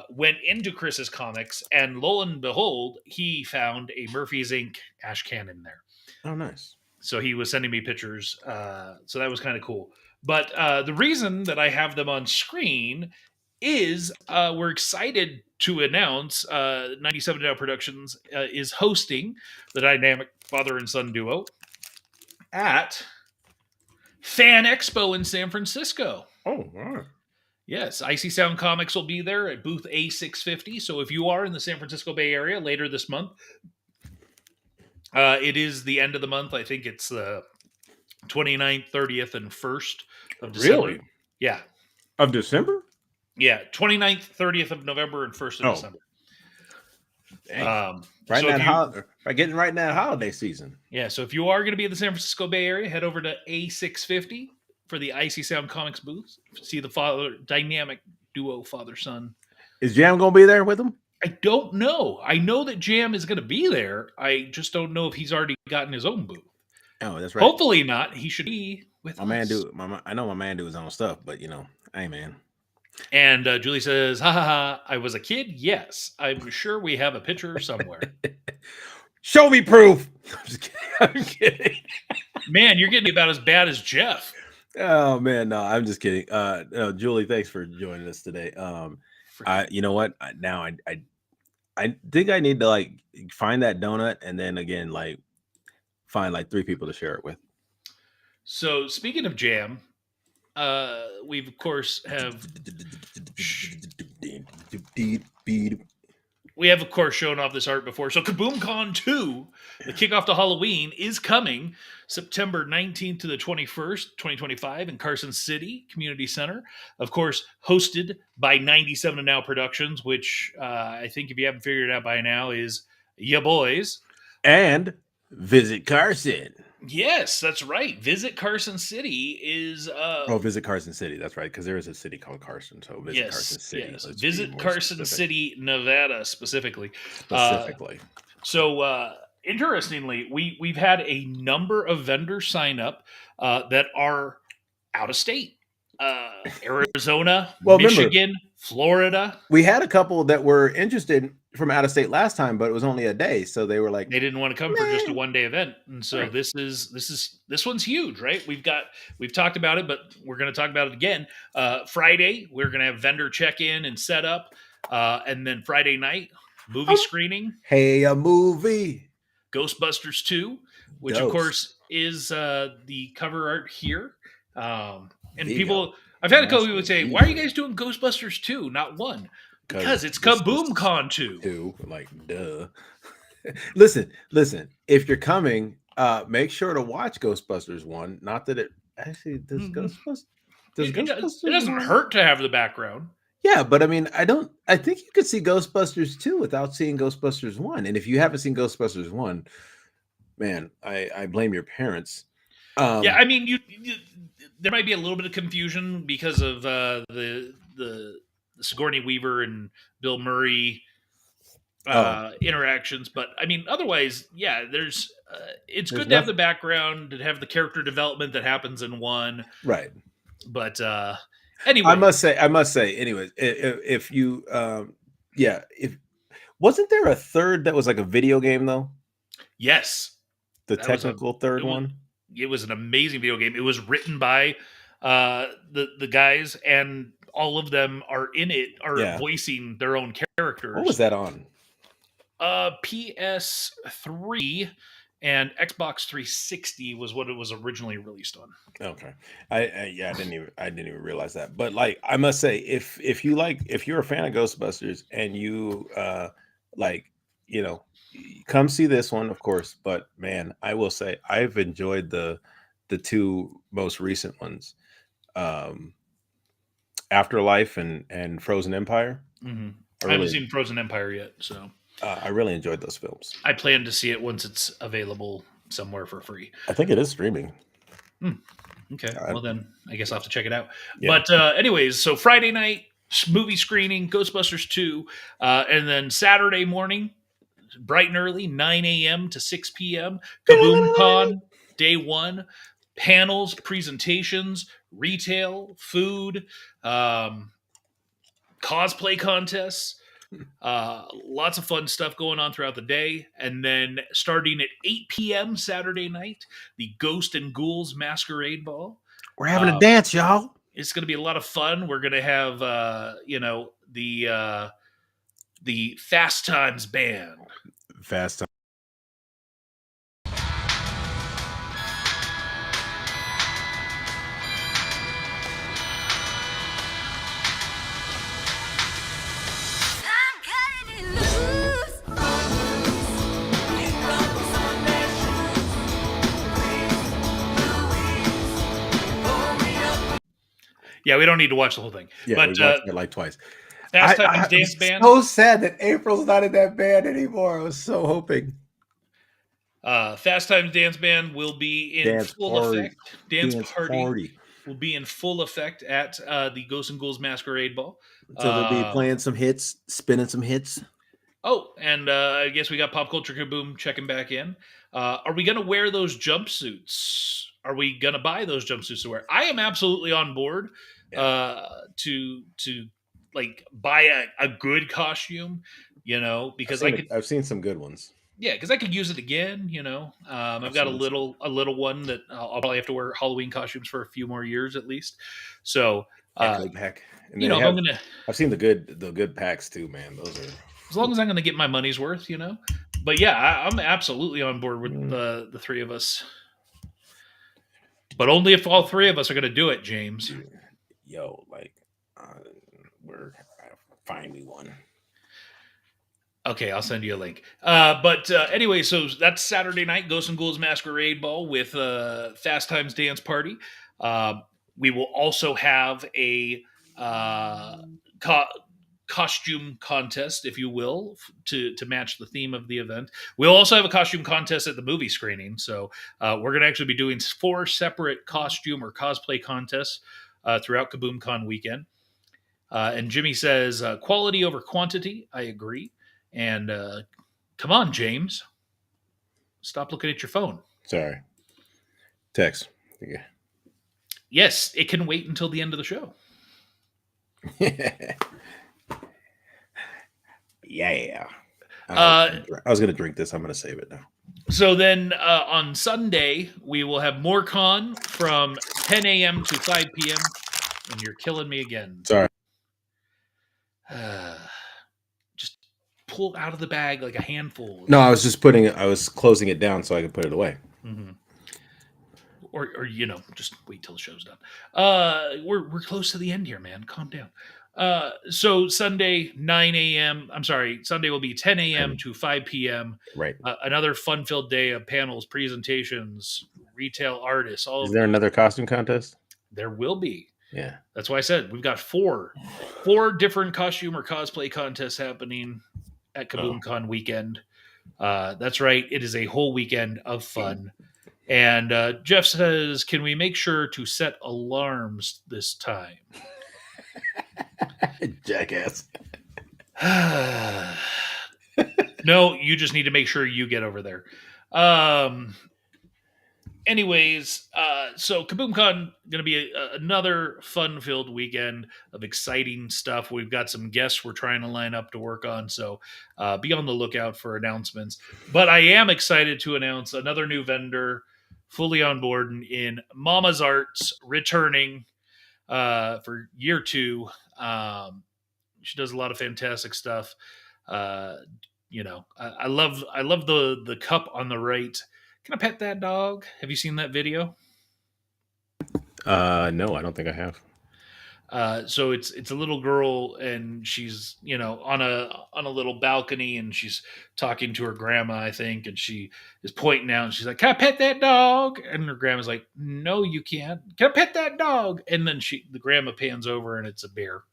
went into Chris's Comics, and lo and behold, he found a Murphy's Inc. Ash can in there. Oh, nice. So he was sending me pictures. So that was kind of cool. But the reason that I have them on screen is we're excited to announce 97 Now Productions is hosting the dynamic father and son duo at Fan Expo in San Francisco. Oh, wow. Yes, Icy Sound Comics will be there at booth A650. So if you are in the San Francisco Bay Area later this month, it is the end of the month. I think it's the 29th, 30th, and 1st of December. Really? Yeah. Of December? Yeah, 29th, 30th of November, and 1st of December. Dang. Right Getting right in that holiday season. Yeah, so if you are going to be in the San Francisco Bay Area, head over to A650 for the Icy Sound Comics booth. See the dynamic duo father-son. Is Jam going to be there with him? I don't know. I know that Jam is going to be there. I just don't know if he's already gotten his own booth. Oh, that's right. Hopefully not. He should be with my us. I know my man do his own stuff, but hey man. And Julie says, ha ha ha, I was a kid? Yes. I'm sure we have a picture somewhere. Show me proof. I'm just kidding. I'm kidding. Man, you're getting about as bad as Jeff. Oh man, no, I'm just kidding. Julie, thanks for joining us today. You know what? I think I need to find that donut and then again find 3 people to share it with. So speaking of Jam, we of course have we have, of course, shown off this art before. So KaboomCon 2, the kickoff to Halloween, is coming September 19th to the 21st, 2025 in Carson City Community Center. Of course, hosted by 97 and Now Productions, which I think if you haven't figured it out by now is ya boys. And Visit Carson. Yes, that's right. Visit Carson City is Visit Carson City. That's right, because there is a city called Carson. So Visit Carson City. Yes. Let's be Visit more Carson specific. City, Nevada, specifically. Specifically. So interestingly, we've had a number of vendors sign up that are out of state. Arizona, Well, remember- Michigan, Florida. We had a couple that were interested from out of state last time, but it was only a day, so they were like, They didn't want to come for just a Man. 1-day event, and so Right. this one's huge, right? We've talked about it, but we're going to talk about it again. Friday, we're going to have vendor check-in and setup, and then Friday night movie screening. "Hey, a movie." Ghostbusters 2, which Dose. of course is the cover art here. And There you people, I've had a couple Master people say, Video. "Why are you guys doing Ghostbusters 2, not 1?" Because it's this is KaboomCon 2. two. Like, duh. listen. If you're coming, make sure to watch Ghostbusters 1. Not that it actually does. Mhm. Ghostbusters. Does It Ghostbusters doesn't 1? hurt to have the background. Yeah, but I mean, I think you could see Ghostbusters 2 without seeing Ghostbusters 1. And if you haven't seen Ghostbusters 1, man, I blame your parents. Yeah, I mean, you there might be a little bit of confusion because of the Sigourney Weaver and Bill Murray interactions, but I mean, otherwise, yeah, it's There's good to have nothing- the background, to have the character development that happens in 1. right. But anyway, I must say, anyways, if you, if wasn't there a third that was like a video game though? yes, The That was a- technical third it was- one? it was an amazing video game. It was written by the guys, and all of them are in it, are Yeah. voicing their own characters. What was that on? PS3 and Xbox 360 was what it was originally released on. Okay. I didn't even realize that. But like I must say, if you're a fan of Ghostbusters and you come see this one, of course. But man, I will say I've enjoyed the two most recent ones. Afterlife and Frozen Empire. Mm-hmm. I I haven't really, seen Frozen Empire yet, so I really enjoyed those films. I plan to see it once it's available somewhere for free. I think it is streaming. Okay, I- well then I guess I'll have to check it out. Yeah. But anyways, so Friday night movie screening, Ghostbusters 2, and then Saturday morning, bright and early, 9 a.m. to 6 p.m. KaboomCon Day 1, panels, presentations, retail, food, cosplay contests. Lots of fun stuff going on throughout the day. And then starting at 8 p.m. Saturday night, the Ghost and Ghouls Masquerade Ball. We're having a dance, y'all. It's going to be a lot of fun. We're going to have, the Fast Times Band. Fast time. I'm cutting it loose. Yeah, we don't need to watch the whole thing. Yeah, But, we watched it like twice. Fast Times Dance I'm Band. so sad that April's not in that band anymore. I was so hoping. Fast Times Dance Band will be in Dance full party. effect. Dance party party. will be in full effect at the Ghosts and Ghouls Masquerade Ball. So they'll be playing some hits, spinning some hits. Oh, and I guess we got Pop Culture Kaboom checking back in. Are we going to wear those jumpsuits? Are we going to buy those jumpsuits to wear? I am absolutely on board to like buy a good costume, because I've seen some good ones. Yeah, because I could use it again. I've got a little one that I'll probably have to wear Halloween costumes for a few more years at least. So, Echo pack. And I'm gonna, I've seen the good packs too, man. Those are as long as I'm gonna get my money's worth, But yeah, I'm absolutely on board with the three of us. But only if all three of us are gonna do it, James. we're find me one. Okay, I'll send you a link. Anyway, so that's Saturday night, Ghosts and Ghouls Masquerade Ball with Fast Times Dance Party. We will also have a co- costume contest, if you will, to match the theme of the event. We'll also have a costume contest at the movie screening. So we're going to actually be doing 4 separate costume or cosplay contests throughout KaboomCon weekend. And Jimmy says, quality over quantity. I agree. And come on, James. Stop looking at your phone. Sorry. Text. Yeah. Yes, it can wait until the end of the show. Yeah. I was gonna drink this. I'm gonna save it now. So then on Sunday, we will have more con from 10 a.m. to 5 p.m. And you're killing me again. Sorry. Just pull out of the bag like a handful. No, I was just putting it. I was closing it down so I could put it away. Mm-hmm. Or just wait till the show's done. We're close to the end here, man. Calm down. So Sunday, 9 a.m. I'm sorry, Sunday will be 10 a.m. to 5 p.m. Right. Another fun-filled day of panels, presentations, retail artists. Is there another costume contest? There will be. Yeah. That's why I said we've got four different costume or cosplay contests happening at KaboomCon weekend. That's right. It is a whole weekend of fun. And Jeff says, can we make sure to set alarms this time? Jackass. No, you just need to make sure you get over there. Anyways, so KaboomCon going to be another fun-filled weekend of exciting stuff. We've got some guests we're trying to line up to work on, so be on the lookout for announcements. But I am excited to announce another new vendor fully on board in Mama's Arts, returning for year 2. She does a lot of fantastic stuff. I love the cup on the right. Can I pet that dog? Have you seen that video? No, I don't think I have. So it's a little girl, and she's on a little balcony, and she's talking to her grandma, I think, and she is pointing out, and she's like, "Can I pet that dog?" And her grandma's like, "No, you can't. Can I pet that dog?" And then the grandma pans over, and it's a bear.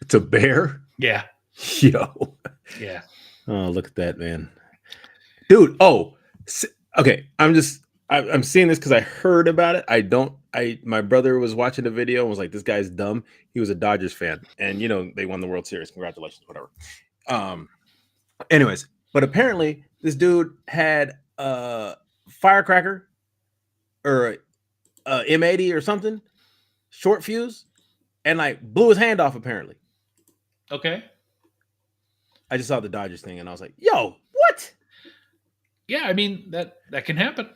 It's a bear? Yeah. Yo. Yeah. Oh, look at that, man. Dude, okay. I'm seeing this because I heard about it. My brother was watching the video and was like, this guy's dumb. He was a Dodgers fan. And they won the World Series. Congratulations, whatever. Anyways, but apparently this dude had a firecracker or a M80 or something, short fuse, and blew his hand off apparently. Okay. I just saw the Dodgers thing and I was like, yo, what? Yeah, I mean that can happen.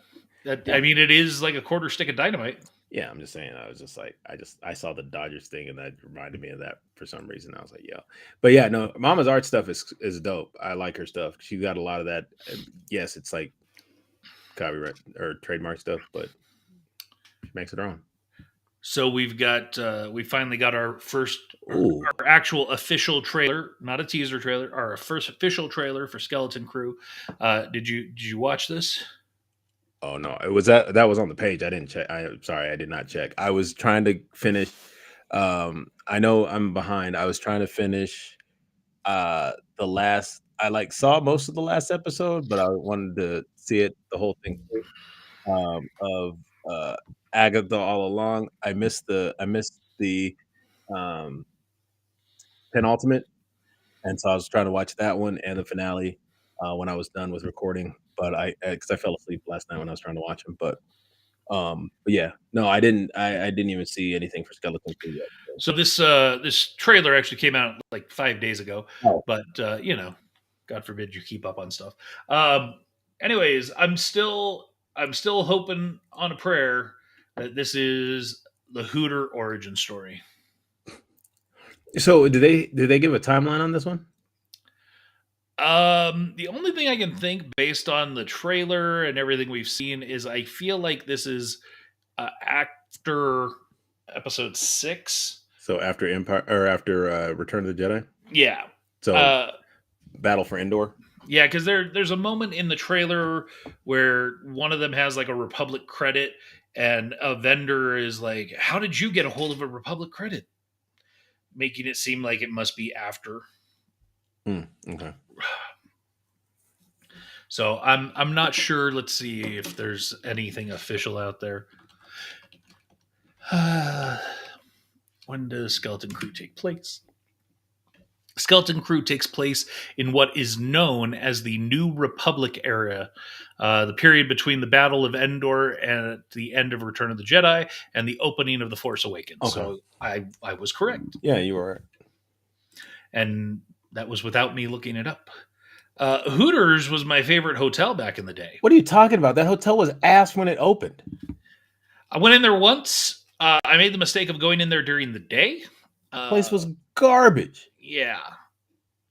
I mean, it is like a quarter stick of dynamite. Yeah, I'm just saying. I was just like, I saw the Dodgers thing and that reminded me of that for some reason. I was like, yo. But yeah, no, Mama's Art stuff is dope. I like her stuff. She got a lot of that. Yes, it's like copyright or trademark stuff, but she makes it her own. So we finally got our first, our actual official trailer, not a teaser trailer, our first official trailer for Skeleton Crew. Did you watch this? Oh no, it was that was on the page. I didn't check. I'm sorry, I did not check. I was trying to finish. I know I'm behind. I was trying to finish the last. I saw most of the last episode, but I wanted to see the whole thing of Agatha all along. I missed the penultimate, and so I was trying to watch that one and the finale when I was done with recording. But because I fell asleep last night when I was trying to watch them. But yeah, no, I didn't even see anything for Skeleton Crew yet. So this trailer actually came out like 5 days ago. Oh. But God forbid you keep up on stuff. Anyways, I'm still hoping on a prayer that this is the Hooter origin story. So did they give a timeline on this one? The only thing I can think based on the trailer and everything we've seen is I feel like this is after episode 6. So after Empire or after Return of the Jedi? Yeah. So Battle for Endor. Yeah, because there's a moment in the trailer where one of them has like a Republic credit, and a vendor is like, "How did you get a hold of a Republic credit?" Making it seem like it must be after. Okay. So I'm not sure. Let's see if there's anything official out there. When does Skeleton Crew take place? Skeleton Crew takes place in what is known as the New Republic era, the period between the Battle of Endor and the end of Return of the Jedi and the opening of The Force Awakens. Okay. So I was correct. Yeah, you were right. And that was without me looking it up. Hooters was my favorite hotel back in the day. What are you talking about? That hotel was ass when it opened. I went in there once. I made the mistake of going in there during the day. Place was garbage. Yeah.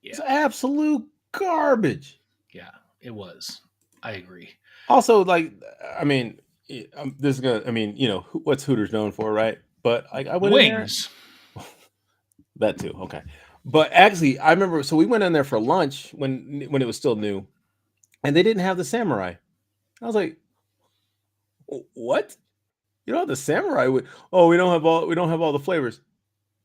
It's absolute garbage. Yeah, it was. I agree. Also, like, I mean, this is gonna. I mean, you know, what's Hooters known for, right? But like, I went in there. Wings. That too. Okay. But actually, I remember. So we went in there for lunch when it was still new, and they didn't have the samurai. I was like, "What? You don't have the samurai? Oh, we don't have all the flavors,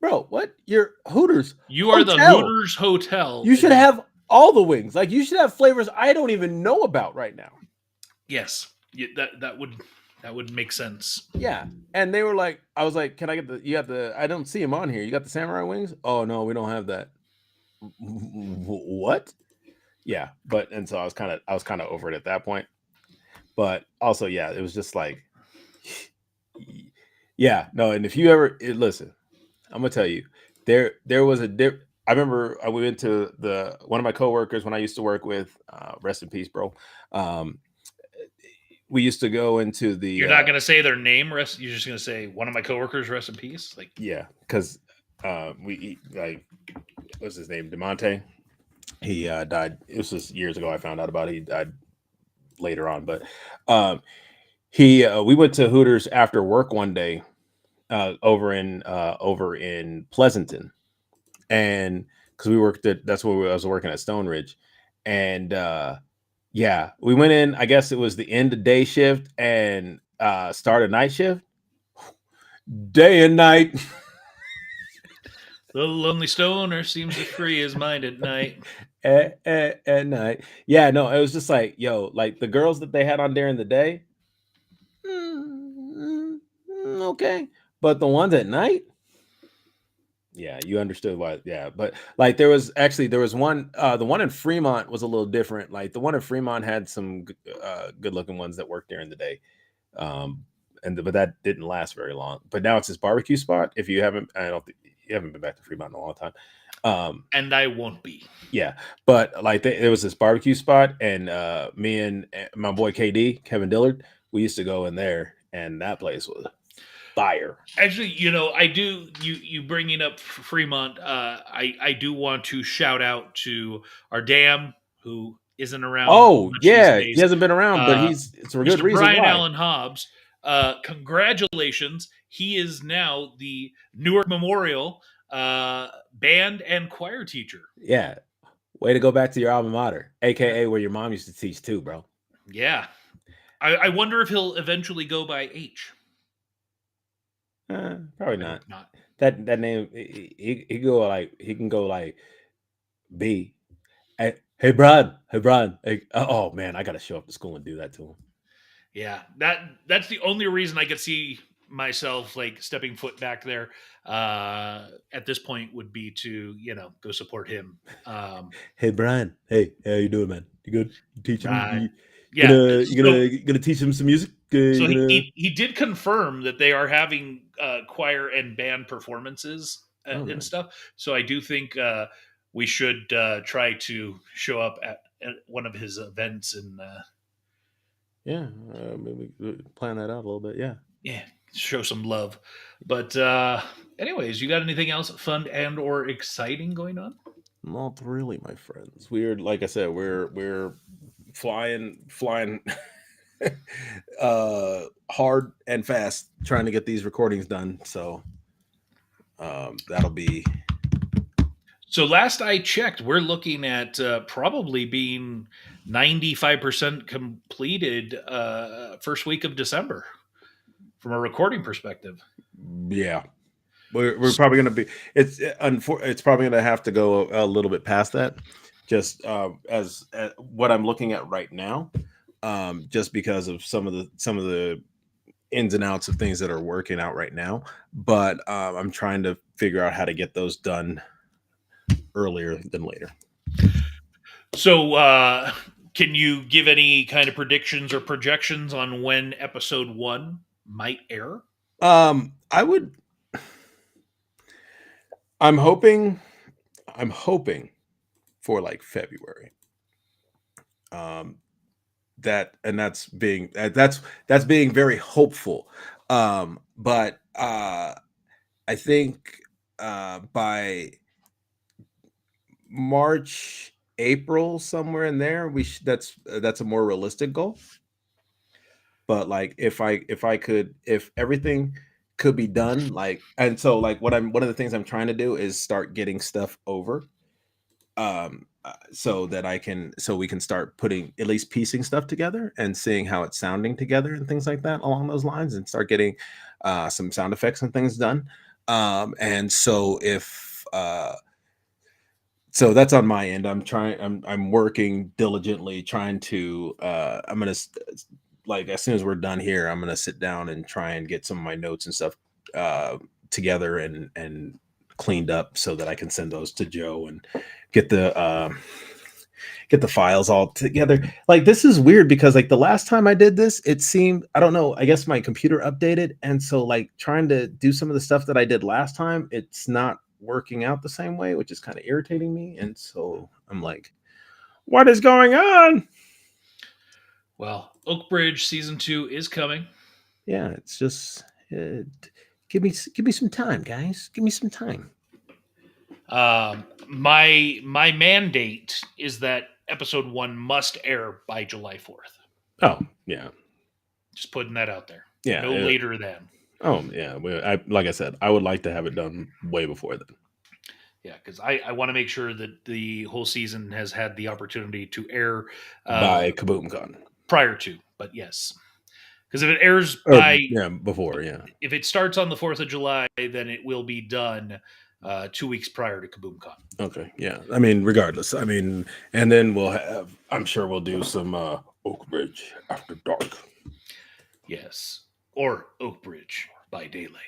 bro. What? You're Hooters. You are the Hotel. Hooters Hotel. You should have all the wings. Like you should have flavors I don't even know about right now." Yes, that would make sense. Yeah. And they were like, I was like, "Can I get you have the, I don't see them on here. You got the samurai wings?" "Oh, no, we don't have that." What? Yeah. But, and so I was kind of over it at that point. But also, yeah, it was just like, yeah, no. And if you ever, listen, I'm going to tell you, there was I remember I went to one of my coworkers when I used to work with, rest in peace, bro. We used to go into the. You're not going to say their name. You're just going to say one of my coworkers. Rest in peace. Like, yeah, because like, what's his name? DeMonte. He died. This was years ago. I found out about it. He died later on, but we went to Hooters after work one day over in Pleasanton, and because that's where I was working at Stone Ridge, and yeah, we went in. I guess it was the end of day shift and started night shift. Day and night. the lonely stoner seems to free his mind at night. At night. Yeah, no, it was just like, yo, like the girls that they had on during the day. Okay. But the ones at night, yeah, you understood why. Yeah, but like there was one, the one in Fremont was a little different. Like the one in Fremont had some good looking ones that worked during the day. But that didn't last very long. But now it's this barbecue spot. If you haven't, you haven't been back to Fremont in a long time. And I won't be. Yeah, but like there was this barbecue spot, and me and my boy KD, Kevin Dillard, we used to go in there, and that place was fire. Actually, you know, I do. You bringing up Fremont, I do want to shout out to our dam who isn't around. Oh much yeah, these days. he hasn't been around, but it's a good Mr. reason Brian why. Allen Hobbs. Congratulations, he is now the Newark Memorial band and choir teacher. Yeah, way to go back to your alma mater, aka where your mom used to teach too, bro. Yeah, I wonder if he'll eventually go by H. Probably not. Not. That name, he can go like B. Hey Brad. Hey, oh man, I gotta show up to school and do that to him. Yeah, that's the only reason I could see myself like stepping foot back there at this point would be to, you know, go support him. Hey Brian, hey, how you doing, man? You good? You teaching? Yeah, you gonna teach him some music? So he did confirm that they are having choir and band performances and stuff. So I do think we should try to show up at one of his events and yeah, maybe plan that out a little bit. Yeah, show some love. But anyways, you got anything else fun and or exciting going on? Not really, my friends. We're, like I said, we're flying hard and fast trying to get these recordings done. So that'll be. So last I checked, we're looking at probably being 95% completed first week of December from a recording perspective. Yeah. We're probably going to be it's probably going to have to go a little bit past that, just as what I'm looking at right now, just because of some of the ins and outs of things that are working out right now. But I'm trying to figure out how to get those done earlier than later. So can you give any kind of predictions or projections on when episode 1 might air? I would. I'm hoping for like February. That's being very hopeful. But I think by March, April, somewhere in there, that's a more realistic goal. But like if everything could be done, like, and so like one of the things I'm trying to do is start getting stuff over, so that we can start putting, at least piecing stuff together and seeing how it's sounding together and things like that along those lines, and start getting some sound effects and things done. And so if so that's on my end. I'm working diligently trying to I'm gonna like, as soon as we're done here, I'm gonna sit down and try and get some of my notes and stuff together and cleaned up so that I can send those to Joe and get the files all together. Like, this is weird because like the last time I did this, it seemed, I don't know, I guess my computer updated, and so like trying to do some of the stuff that I did last time, it's not working out the same way, which is kind of irritating me. And so I'm like, what is going on? Well, Oak Bridge season 2 is coming. Yeah, it's just give me some time, guys. Give me some time. My mandate is that episode 1 must air by July 4th. Oh yeah, Just putting that out there. yeah. No later than. Oh yeah, like I said, I would like to have it done way before then. Yeah, because I want to make sure that the whole season has had the opportunity to air By KaboomCon. prior to. But yes, because if it airs by before, if it starts on the 4th of July, then it will be done 2 weeks prior to KaboomCon. Okay, yeah. I mean, regardless. I mean, and then I'm sure we'll do some Oak Bridge After Dark. Yes, or Oak Bridge by daylight.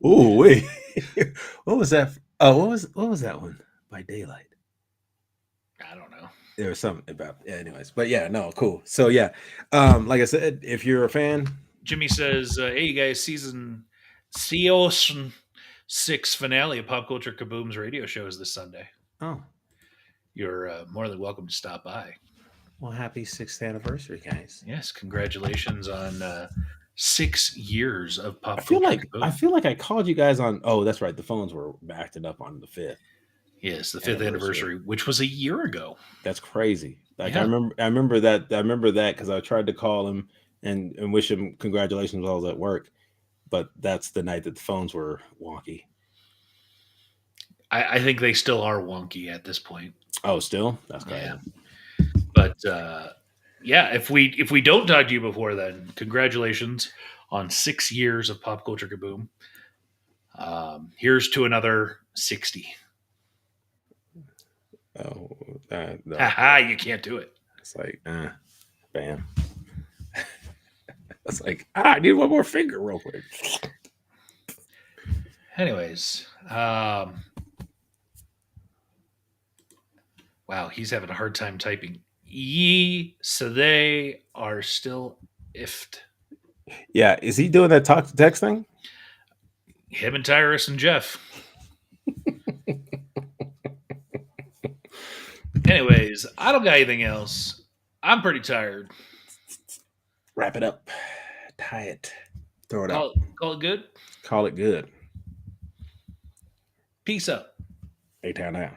Oh wait, what was that? Oh, what was that one? By daylight. I don't know. There was something about. Yeah, anyways, but yeah, no, cool. So yeah, like I said, if you're a fan, Jimmy says, "Hey, you guys, season 6 finale of Pop Culture Kaboom's radio show is this Sunday. oh, You're more than welcome to stop by." well, happy 6th anniversary, guys. Yes, congratulations on 6 years of Pop I feel Culture like Kaboom. I called you guys on. Oh, that's right. The phones were acting up on the 5th. Yes, the 5th anniversary, which was a year ago. That's crazy. Like, Yeah. I remember that because I tried to call him and wish him congratulations while I was at work, but that's the night that the phones were wonky. I think they still are wonky at this point. Oh, still? That's crazy. Yeah. But yeah, if we don't talk to you before then, congratulations on 6 years of Pop Culture Kaboom. Here's to another 60. Oh, no. Haha, you can't do it. It's like, bam. It's like, I need one more finger real quick. Anyways, wow, he's having a hard time typing. So they are still iffed. Yeah, is he doing that talk to text thing? Him and Tyrus and Jeff. Anyways, I don't got anything else. I'm pretty tired. Wrap it up. Tie it. Throw it out. Call it good. Call it good. Peace out. A-Town out.